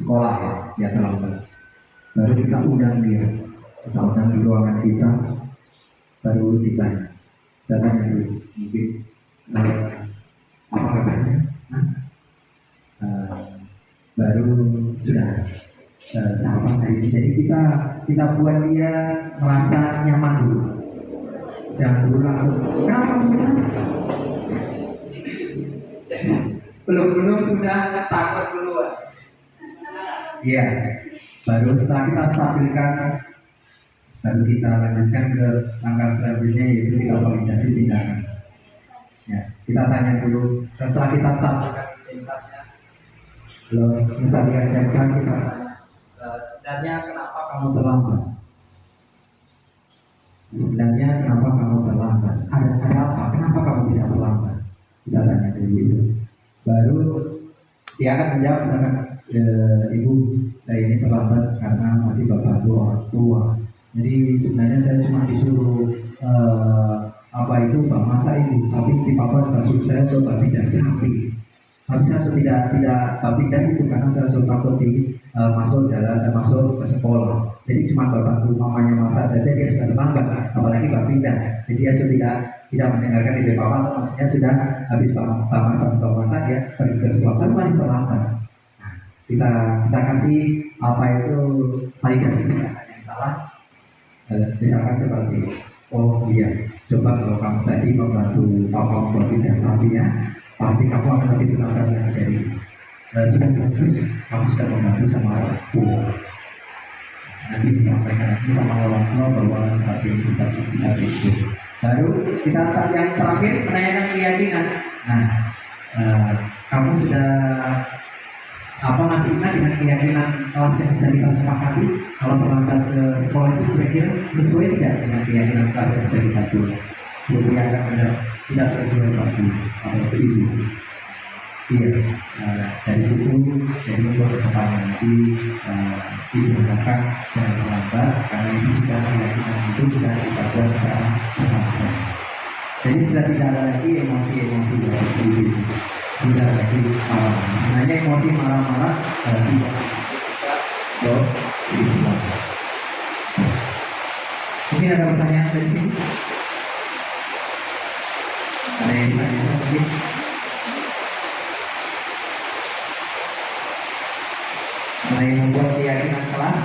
sekolah ya, dia terlambat. Baru kita undang dia, kita undang di ruangan kita, baru ditanya, tanya dulu, mungkin apa kabarnya? Baru sudah sahabat hari ini. Jadi kita buat dia merasa nyaman dulu. Jangan dulu langsung. Kenapa sudah? Belum sudah takut duluan. Iya. Baru setelah kita stabilkan, baru kita lanjutkan ke langkah selanjutnya yaitu kita validasi tindakan. Ya, kita tanya dulu. Setelah kita stabilkan identitasnya, menstabilkan identitas kita tanya, sebenarnya kenapa kamu terlambat? Sebenarnya kenapa kamu terlambat? Ada apa? Kenapa kamu bisa terlambat? Kita tanya dulu itu. Baru dia akan menjawab misalkan, ibu, saya ini terlambat karena masih bapak orang tua. Jadi sebenarnya saya cuma disuruh apa itu Pak masa itu, tapi di papa suruh saya coba pindah sapi. Tapi saya sudah tidak pindah itu karena saya sudah takut masuk ke sekolah. Jadi cuma bapak mamanya masak saja dia sudah terlambat, apalagi bapak pindah. Jadi dia sudah tidak mendengarkan ide papa, atau maksudnya sudah habis bapak masak ya pergi ke sekolah, tapi masih terlambat. Kita kasih apa itu validasi yang salah. Misalkan seperti, oh iya, coba kalau kamu tadi membantu papa membuat pindah sapi ya, pasti kamu akan lebih terlambat lagi dari sudah bagus, kamu sudah membantu sama orang tua. Nanti disampaikan sama orang tua bahwa sapi kita itu. Baru kita yang terakhir menanyakan keyakinan. Nah, kamu sudah Apa masih ingat dengan keyakinan kelas yang sudah kita sepakati? Kalau berangkat ke sekolah itu kira-kira sesuai tidak dengan keyakinan kelas yang sudah kita buat? Jadi akan ada tidak sesuai pasti atau itu. Iya, dari situ jadi membuat pertanyaan nanti digunakan dengan terlambat karena itu sudah keyakinan itu sudah kita buat secara bersama-sama. Jadi sudah tidak ada lagi emosi-emosi seperti itu. Tidak lagi marah. Sebenarnya emosi marah-marah tidak ke Islam. Mungkin ada pertanyaan dari sini? Ada yang bertanya mungkin? Yang membuat keyakinan kelas.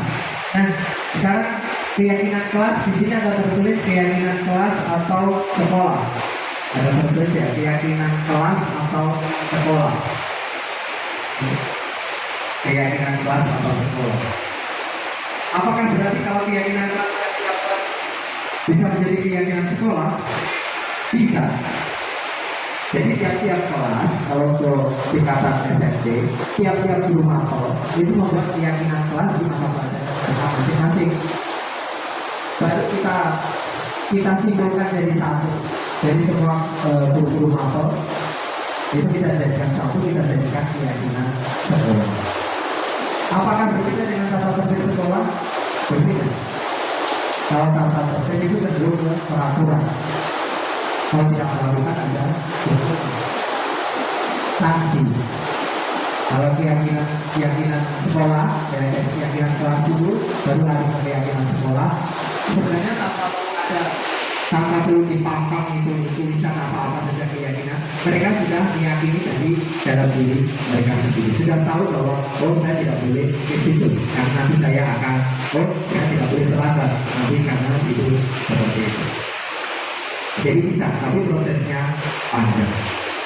Nah, sekarang keyakinan kelas di sini ada tertulis keyakinan kelas atau sekolah. Ada tertulis ya keyakinan kelas atau sekolah. Keyakinan kelas atau sekolah. Apakah berarti kalau keyakinan kelas bisa menjadi keyakinan sekolah? Bisa. Jadi tiap-tiap kelas, kalau untuk tingkatan SMP, tiap-tiap guru mapel itu membuat keyakinan kelas di mata pelajaran masing-masing. Baru kita simpulkan jadi satu. Jadi semua guru-guru mapel itu kita jadikan satu, kita jadikan keyakinan sekolah. Apakah berbeda dengan tata tertib sekolah? Berbeda. Kalau tata tertib itu cenderung ke peraturan. Kalau tidak melakukan ada sanksi. Kalau keyakinan sekolah, keyakinan kelas dulu, baru lari ke keyakinan sekolah. Sebenarnya tanpa perlu dipampang itu tulisan apa-apa saja keyakinan. Mereka sudah meyakini dari dalam diri mereka sendiri. Sudah tahu bahwa saya tidak boleh ke situ karena nanti saya akan saya tidak boleh terlambat nanti karena itu seperti itu. Jadi bisa, tapi prosesnya panjang.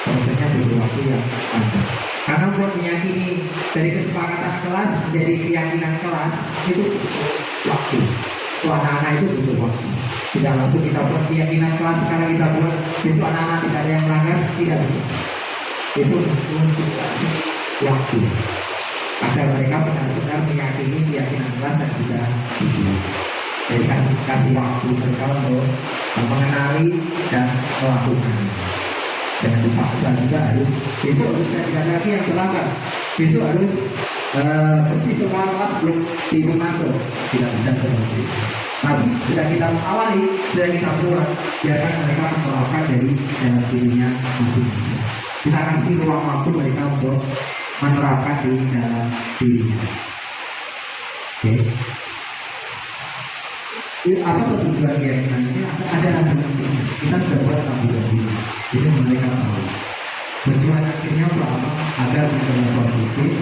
Prosesnya butuh waktu yang panjang. Karena buat meyakini dari kesepakatan kelas menjadi keyakinan kelas itu waktu. Anak-anak itu butuh waktu. Tidak langsung kita buat keyakinan kelas sekarang kita buat besok anak-anak tidak ada yang melanggar, tidak bisa. Itu butuh waktu. Agar mereka benar-benar meyakini keyakinan kelas dan juga jadi kasih waktu mereka untuk mengenali dan melakukan. Jangan dipaksa juga harus besok harusnya tidak lagi yang terlambat. Besok harus bersih semua kelas belum tidur masuk. Tidak bisa seperti itu. Tapi sudah kita awali, sudah kita buat, biarkan mereka melakukan dari dalam dirinya masing-masing. Kita kasih ruang waktu mereka untuk menerapkan di dalam dirinya. Oke. Apa tujuan keyakinan ini? Ada kita sudah buat tabungan ini. Jadi mereka tahu. Tujuan akhirnya apa? Agar menjadi positif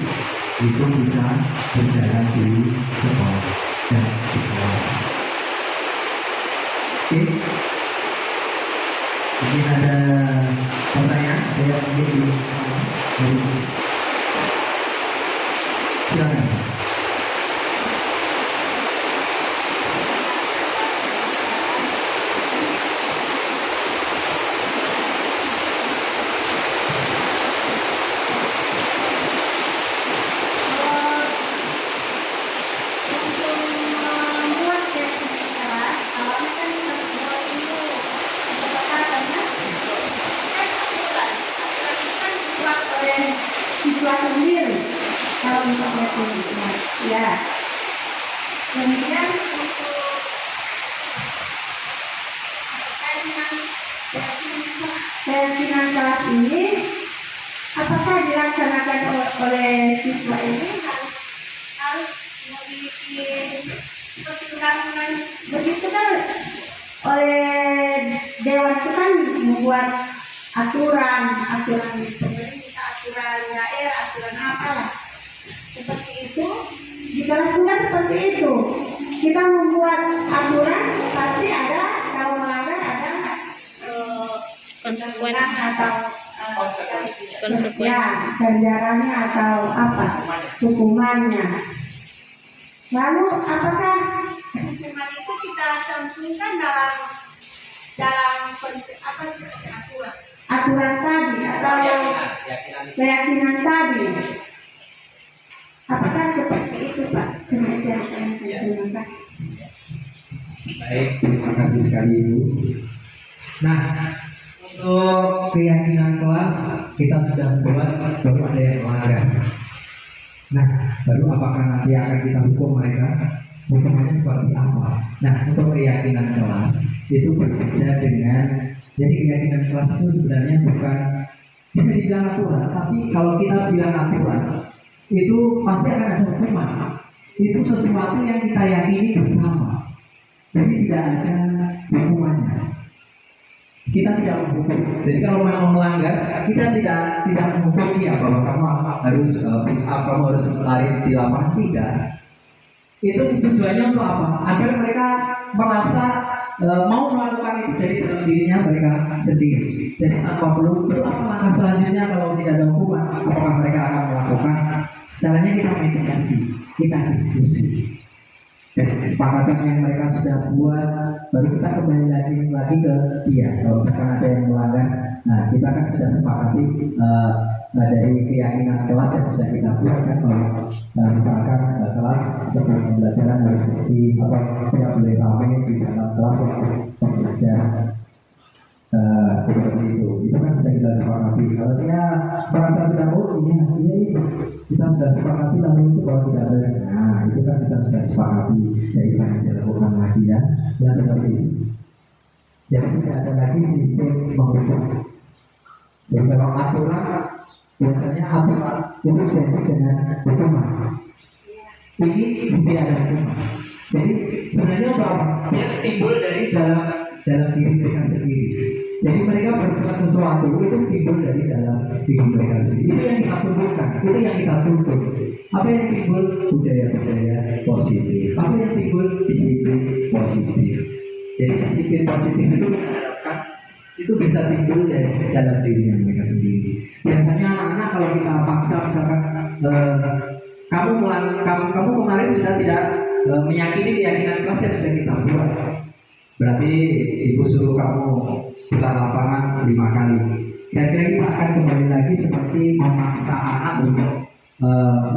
itu bisa berjalan di sekolah dan sekolah. Oke. Mungkin ada pertanyaan? Saya mungkin silakan. Siswa sendiri kalau untuk meyakinkan, ya. Kemudian untuk keyakinan kelas ini, apakah dilaksanakan oleh siswa ini harus memiliki seperti undang-undang begitu kan? Oleh dewan itu kan membuat aturan pemerintah, aturan daerah, aturan apalah seperti itu. Dilakukan seperti itu, kita membuat aturan pasti ada, kalau melanggar ada konsekuensi atau konsekuensi ya ganjarannya atau apa hukumannya. Lalu apakah hukuman itu kita cantumkan dalam apa seperti aturan tadi atau keyakinan tadi? Apakah seperti itu Pak? Demikian saya terima kasih. Baik, terima kasih sekali Ibu. Nah, untuk keyakinan kelas kita sudah buat, baru ada yang melanggar. Nah, baru apakah nanti akan kita hukum mereka? Hukumannya seperti apa? Nah, untuk keyakinan kelas itu berbeda dengan, jadi keyakinan kelas itu sebenarnya bukan bisa dibilang aturan, tapi kalau kita bilang aturan itu pasti akan ada hukuman. Itu sesuatu yang kita yakini bersama. Jadi tidak ada hukumannya. Kita tidak menghukum. Jadi kalau memang melanggar, kita tidak menghukum dia bahwa kamu harus kamu harus lari di lapangan, tidak. Itu tujuannya untuk apa? Agar mereka merasa mau melakukan itu dari dalam dirinya mereka sendiri. Jadi tanpa perlu apa langkah selanjutnya kalau tidak ada hukuman? Apakah mereka akan melakukan? Caranya kita mediasi, kita diskusi. Dan kesepakatan yang mereka sudah buat, baru kita kembali lagi ke dia. Kalau misalkan ada yang melanggar, nah kita kan sudah sepakati dari keyakinan kelas yang sudah kita buat kan, bahwa misalkan kelas untuk pembelajaran harus bersih atau tidak boleh ramai di dalam kelas untuk pembelajaran. Seperti itu kan sudah kita sepakati. Kalau dia merasa sudah iya itu kita sudah sepakati, lalu itu kalau tidak ada, nah itu kan kita sudah sepakati, jadi jangan dilakukan lagi ya seperti itu. Jadi tidak ada lagi sistem menghukum. Jadi kalau aturan, biasanya aturan itu identik dengan hukuman. Ini tidak ada hukuman. Jadi sebenarnya bahwa dia timbul dari dalam diri mereka sendiri. Jadi mereka berbuat sesuatu itu timbul dari dalam diri mereka sendiri. Itu yang kita tumbuhkan, itu yang kita tuntut. Apa yang timbul? Budaya-budaya positif. Apa yang timbul? Disiplin positif. Jadi disiplin positif itu diharapkan itu bisa timbul dari dalam diri mereka sendiri. Biasanya anak-anak kalau kita paksa, misalkan kamu kemarin sudah tidak meyakini keyakinan kelas yang sudah kita buat. Berarti ibu suruh kamu putar lapangan 5 kali. Kira-kira kita akan kembali lagi seperti memaksa anak untuk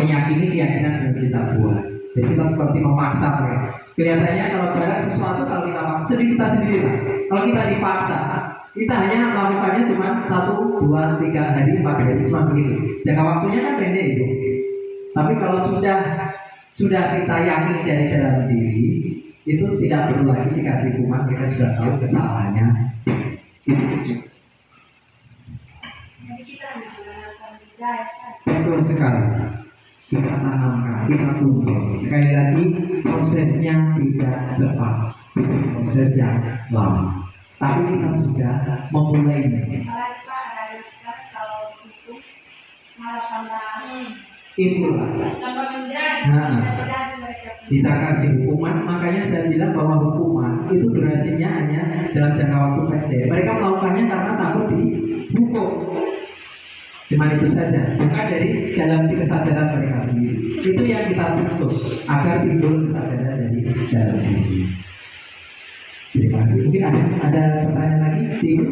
meyakini keyakinan yang kita buat. Jadi kita seperti memaksa mereka. Kelihatannya kalau berat sesuatu, kalau kita paksa kita sendiri lah. Kalau kita dipaksa, kita hanya melakukannya cuma 1, 2, 3 hari, 4 hari, cuma begitu. Jangka waktunya kan pendek itu. Tapi kalau sudah kita yakin dari dalam diri, itu tidak perlu lagi dikasih hukuman, kita sudah tahu kesalahannya. Itu Jadi kita menggunakan budaya saja. betul sekali. Kita tanamkan, kita tumbuh. Sekali lagi, prosesnya tidak cepat, proses yang lama. Tapi kita sudah memulainya. Malah kita ada sekarang kalau itu malah tambah Itulah. tambah menjadi Nah. menjadi mereka. Kita kasih hukuman, makanya saya bilang bahwa hukuman itu durasinya hanya dalam jangka waktu pendek. Mereka melakukannya karena takut dihukum. Cuma itu saja, bukan dari dalam kesadaran mereka sendiri. Itu yang kita tuntut agar timbul kesadaran dari dalam diri. Terima kasih. Mungkin ada pertanyaan lagi, Ibu?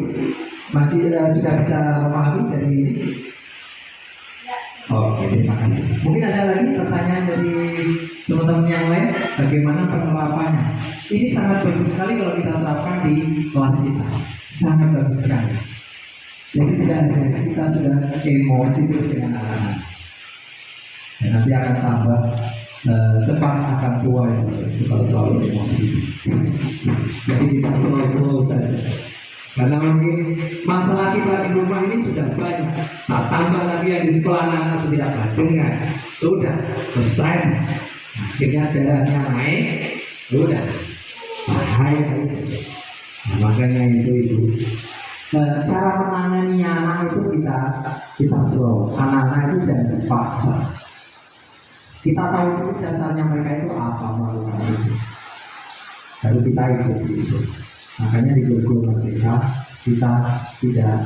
Masih sudah bisa memahami dari ini? Oke, terima kasih. Mungkin ada lagi pertanyaan dari teman-teman yang lain, bagaimana penerapannya? Ini sangat bagus sekali kalau kita terapkan di kelas kita. Sangat bagus sekali. Jadi tidak ada, kita sudah emosi terus dengan anak-anak. Dan nanti akan tambah cepat akan tua itu kalau terlalu emosi. Jadi kita slow saja. Karena mungkin masalah kita di rumah ini sudah banyak. Tak tambah lagi yang di sekolah anak sudah dengar, sudah stres. Akhirnya darahnya naik, sudah bahaya itu. Nah, makanya itu. Cara menangani anak itu kita slow. Anak-anak itu jangan dipaksa. Kita tahu dulu dasarnya mereka itu apa melakukan itu. Lalu kita ikuti itu. Makanya di guru mereka kita tidak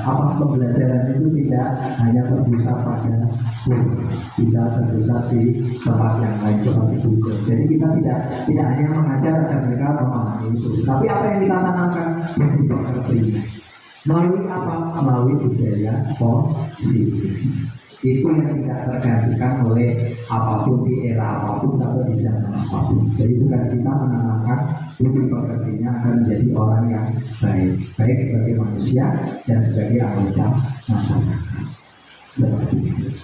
pembelajaran itu tidak hanya terpusat pada guru, bisa terpusat di tempat yang lain seperti Google. Jadi kita tidak hanya mengajar agar mereka memahami itu, tapi apa yang kita tanamkan budi pekerti melalui apa? Melalui budaya positif. itu yang tidak tergantikan oleh apapun di era apapun atau di zaman apapun. Jadi bukan kita menanamkan budi pekertinya akan menjadi orang yang baik, baik sebagai manusia dan sebagai anggota masyarakat.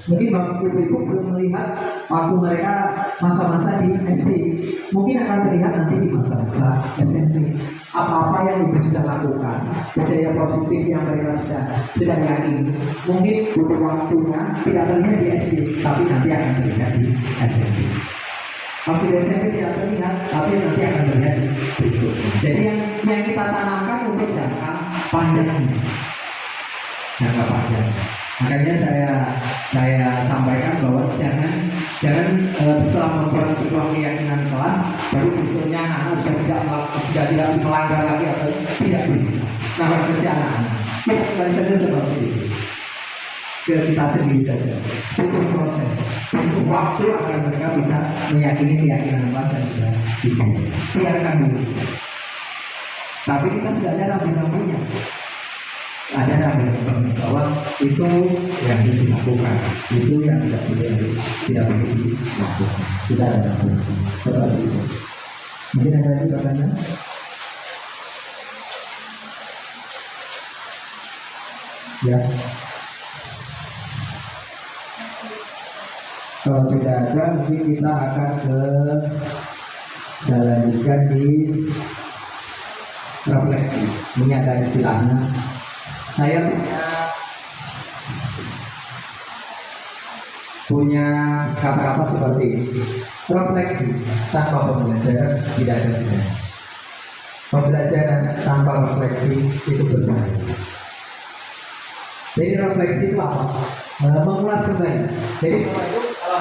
Mungkin Bapak Ibu belum melihat waktu mereka masa-masa di SD, mungkin akan terlihat nanti di masa-masa SMP. Apa-apa yang Ibu sudah lakukan, budaya positif yang mereka sudah yakini, mungkin butuh waktunya tidak terlihat di SD, tapi nanti akan terlihat di SMP. Waktu di SMP tidak terlihat, tapi nanti akan terlihat di berikutnya. Jadi yang kita tanamkan untuk jangka panjang ini, jangka panjang. Makanya saya sampaikan bahwa jangan setelah memperoleh sebuah keyakinan kelas baru besoknya anak sudah tidak melanggar lagi atau tidak bisa. Nah, kerja anak-anak kita kembali saja seperti itu ke kita sendiri saja. Butuh proses, butuh waktu agar mereka bisa meyakini keyakinan kelas yang sudah dibangun. Biarkan dulu. Tapi kita sudah ada rambu-rambunya. Ada rambu-rambu bahwa itu yang harus dilakukan, itu yang tidak boleh dilakukan. Tidak ada rambu-rambu seperti itu. Mungkin ada lagi pertanyaan? Ya. Kalau tidak ada, mungkin kita akan lanjutkan di refleksi. Ini ada istilahnya. Saya punya kata-kata seperti ini. Refleksi tanpa pembelajaran tidak ada gunanya. Pembelajaran tanpa refleksi itu berbahaya. Jadi refleksi itu apa? Mengulas kembali. Jadi kalau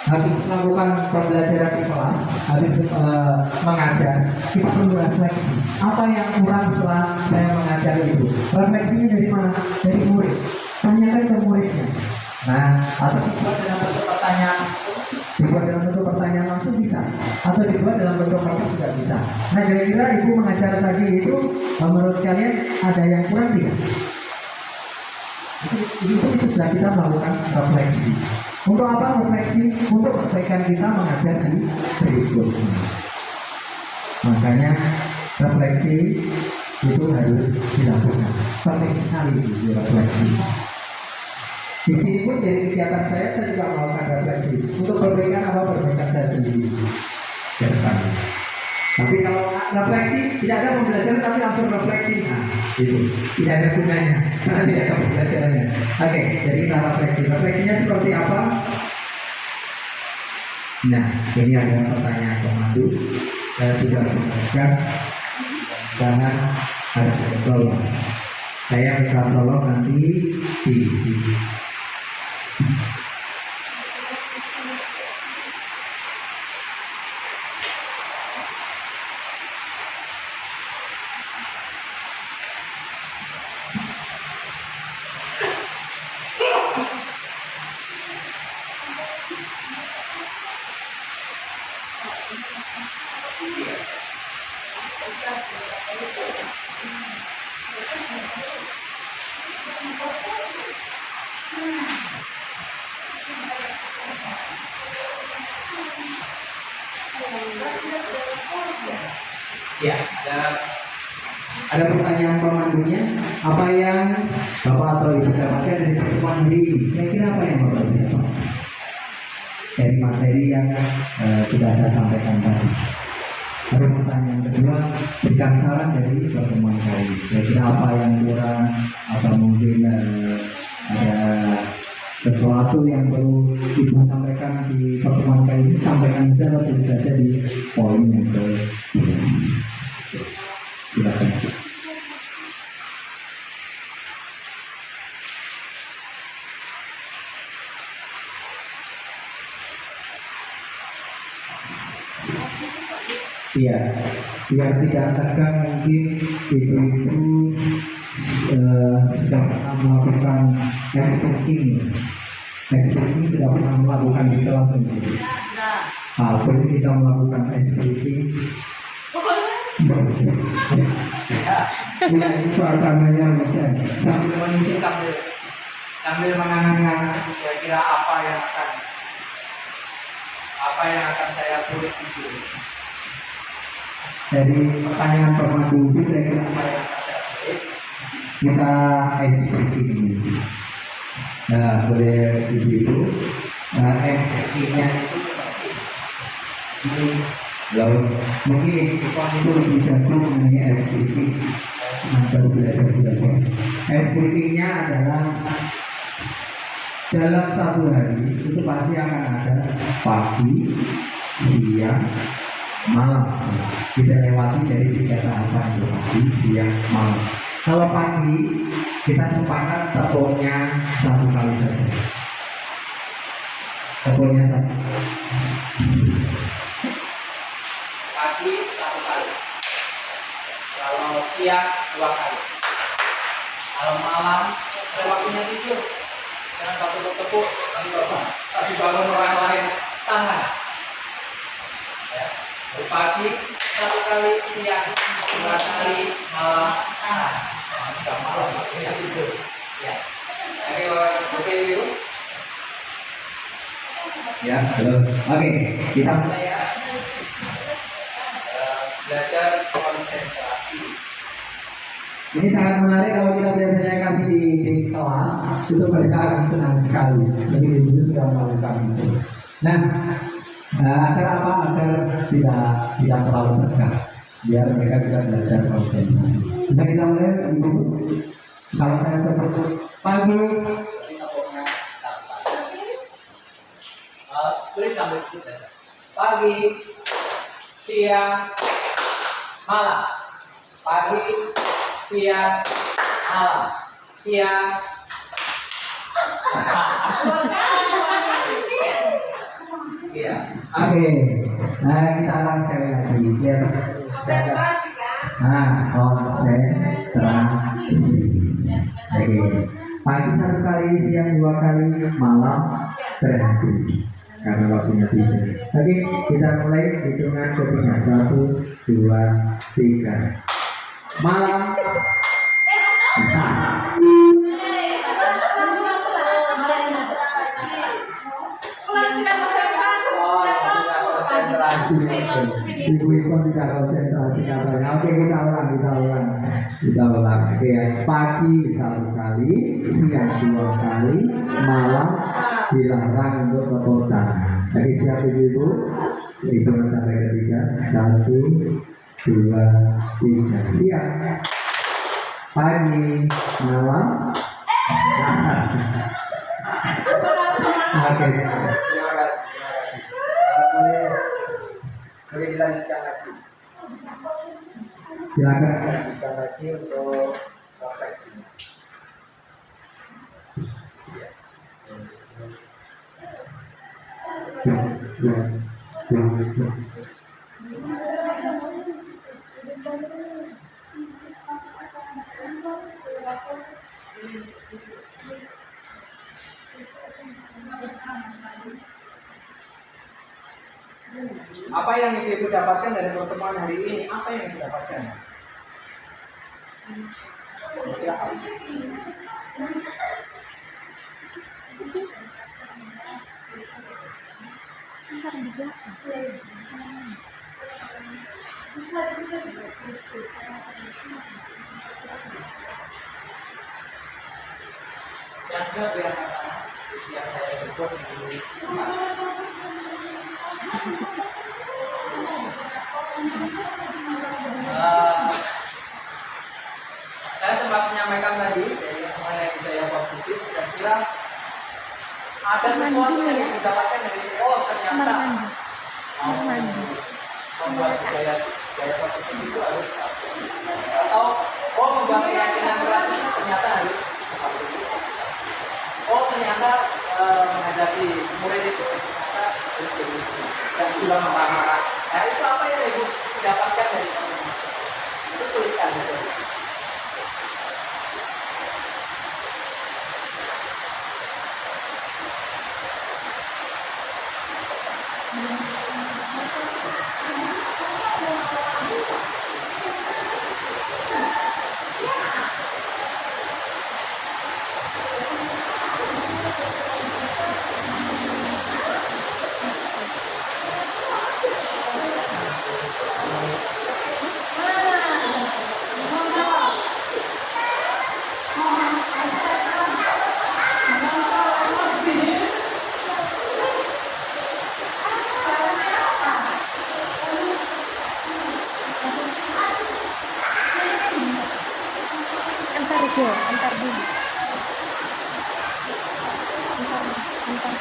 habis melakukan pembelajaran di kelas, habis mengajar, kita perlu refleksi. Apa yang kurang setelah saya mengajar itu? Refleksinya dari mana? Dari murid. Tanyakan ke muridnya. Nah, atau dibuat dalam bentuk pertanyaan, langsung bisa, atau dibuat dalam bentuk kertas juga bisa. Nah, kira-kira ibu mengajar tadi itu, menurut kalian ada yang kurang tidak? Itu sudah kita melakukan refleksi. Untuk apa refleksi? Untuk perbaikan kita mengajar di berikutnya. Makanya refleksi itu harus dilakukan. Penting sekali di refleksi. Di sini pun dari kegiatan saya juga melakukan refleksi untuk perbaikan perbaikan saya sendiri. Tapi kalau refleksi tidak ada pembelajaran tapi langsung refleksi, nah itu tidak ada gunanya karena tidak ada pembelajarannya. Oke, jadi kita refleksi. Refleksinya seperti apa? Nah, ini ada pertanyaan pemandu. Saya sudah mengajarkan jangan ada tolong. Saya minta tolong nanti diisi. Ya, ada pertanyaan pemandunya. Apa yang Bapak atau Ibu dapatkan dari pertemuan hari ini? Kira-kira apa yang Bapak dapat dari materi yang sudah saya sampaikan tadi? Ada pertanyaan kedua, berikan saran dari pertemuan kali ini. Kira-kira apa yang kurang, atau mungkin ada sesuatu yang perlu Ibu sampaikan di pertemuan kali ini, sampaikan saja atau saja di poin yang silakan. Iya, biar tidak tegang mungkin ibu-ibu sudah pernah melakukan experting. Experting sudah pernah melakukan di kelas sendiri. Boleh kita melakukan experting. Ya, ini suasananya bisa sambil mengisi sambil sambil mengangan-angan kira-kira apa yang akan saya tulis di sini. Dari pertanyaan Bapak Ibu kira-kira apa yang akan saya tulis, kita SPP. Nah, boleh Ibu. SPP-nya itu seperti ini. Lalu mungkin itu lebih jago mengenai SPP. Baru belajar. SPP-nya adalah dalam satu hari itu pasti akan ada pagi, siang, malam. Tidak lewati dari 3 tahapan itu pagi, siang, malam. Kalau pagi kita sepakat tepungnya 1 kali saja. Tepungnya 1. Pagi 1 kali. Kalau siang 2 kali. Kalau malam waktunya tidur. Jangan tepuk-tepuk kasih bangun orang lain tangan. Ya. Pagi 1 kali, siang 2 kali, malam tangan. Malam waktunya tidur. Ya. Oke dulu. Ya, halo. Oke, kita mulai ya. Belajar konsentrasi. Ini sangat menarik kalau kita biasanya kasih di kelas, itu mereka akan senang sekali. Jadi itu sudah melakukan itu. Nah, agar apa? Agar tidak terlalu berat, biar mereka juga belajar konsentrasi. Bisa kita mulai, Ibu. Kalau saya seperti pagi, tulis sambil pagi, siang, malam. Pagi, siang, malam. Siang. Iya. Oke. Nah, kita akan sekali lagi. Biar konsentrasi kan? Nah, konsentrasi. Oke. Pagi 1 kali, siang 2 kali, malam berhenti. Karena waktunya tidur. Oke, kita mulai hitungan ketiga. 1, 2, 3. Malam. Ibu-ibu tidak konsentrasi katanya. Oke, kita ulang. Oke, pagi 1 kali, siang 2 kali, malam dilarang untuk tepuk tangan. Oke, siap ibu-ibu? Hitungan sampai ketiga. 1, 2, 3. Siap. Pagi, malam. Oke. Boleh dilanjutkan lagi. Silakan lanjutkan lagi untuk refleksinya. Apa yang Ibu dapatkan dari pertemuan hari ini? Apa yang Ibu dapatkan? Silakan. Yang sudah biarkan yang saya sebut ini. Saya sempat menyampaikan tadi mengenai budaya positif, kira-kira ada sesuatu yang didapatkan dari ternyata membuat budaya positif itu harus atau membuat keyakinan keras itu ternyata harus ternyata menghadapi murid itu ternyata harus dan juga marah-marah. Nah, itu apa yang Ibu dapatkan dari teman-teman? Itu tuliskan gitu. Antar Jo, antar dulu. Antar.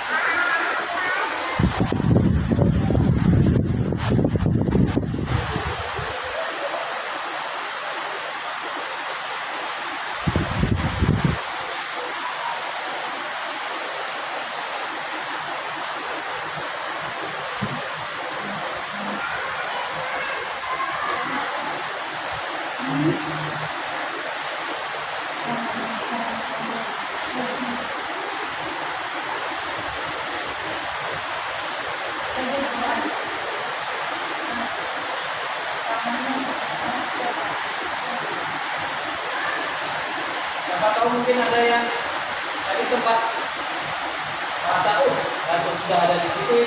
Siapa tahu mungkin ada yang tadi tempat merasa atau sudah ada di situ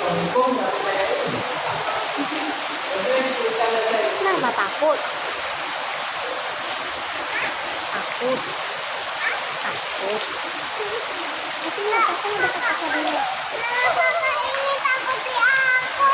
hukum baru kayak ini. Jadi kita lihat Kenapa takut? Takut. Takut. Tapi ya, aku udah kakak dulu. Ini takuti aku.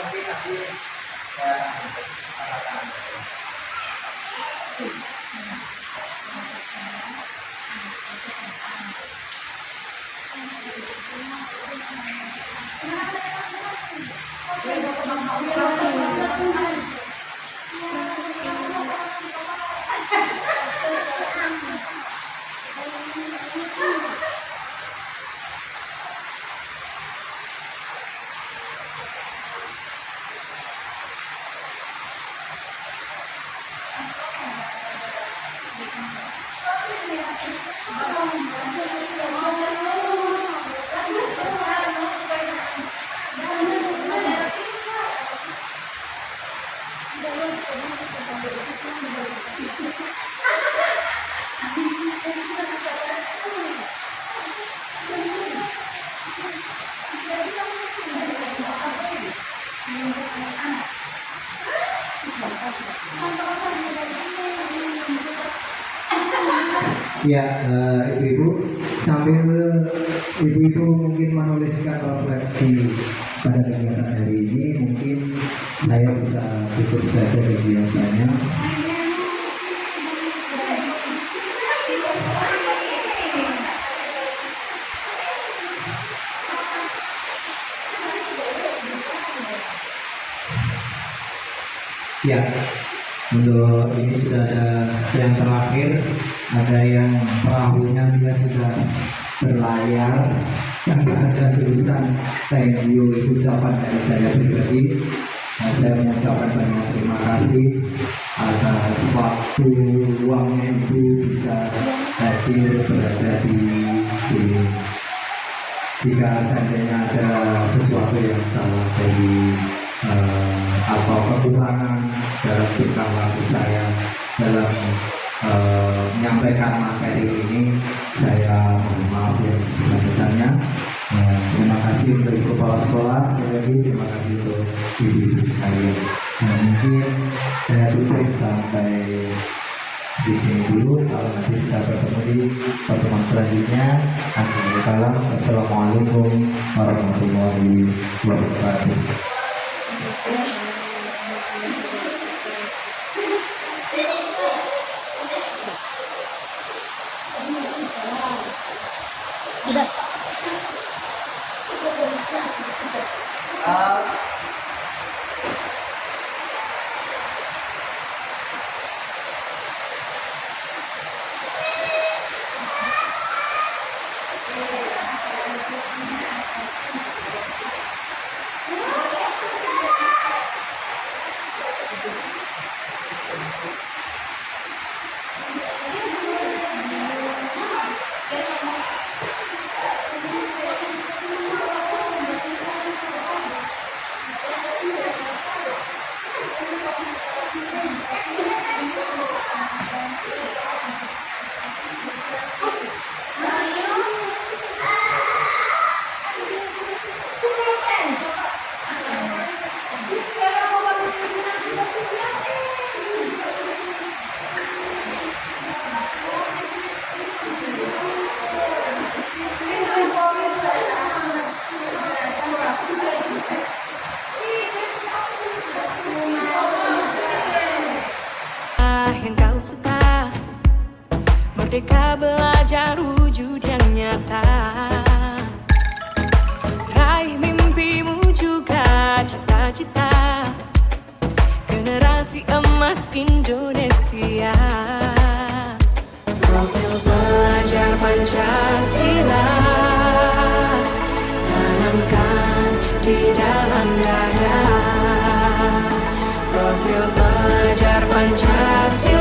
mungkin nanti ya, ibu-ibu sambil ibu-ibu mungkin menuliskan refleksi pada kegiatan hari ini, mungkin saya bisa tutup saja kegiatannya. Ya, untuk ini sudah ada yang terakhir, ada yang perahunya dia sudah berlayar, karena ada tulisan thank you ucapan dari saya pribadi. Saya mengucapkan banyak terima kasih atas waktu luangnya Ibu bisa hadir berada di sini. jika seandainya ada sesuatu yang salah dari atau kekurangan dalam tingkah laku saya dalam menyampaikan materi ini, saya mohon maaf yang sebesar-besarnya. Terima kasih untuk kepala sekolah, sekali lagi terima kasih untuk ibu-ibu sekalian. Nah, mungkin saya tutup sampai di sini dulu. Kalau nanti bisa bertemu di pertemuan selanjutnya. Assalamualaikum warahmatullahi wabarakatuh. Sudah. Yang kau suka, merdeka belajar wujud yang nyata, raih mimpimu juga cita-cita, generasi emas Indonesia. Profil belajar Pancasila tanamkan di dalam dada. Profil belajar Pancasila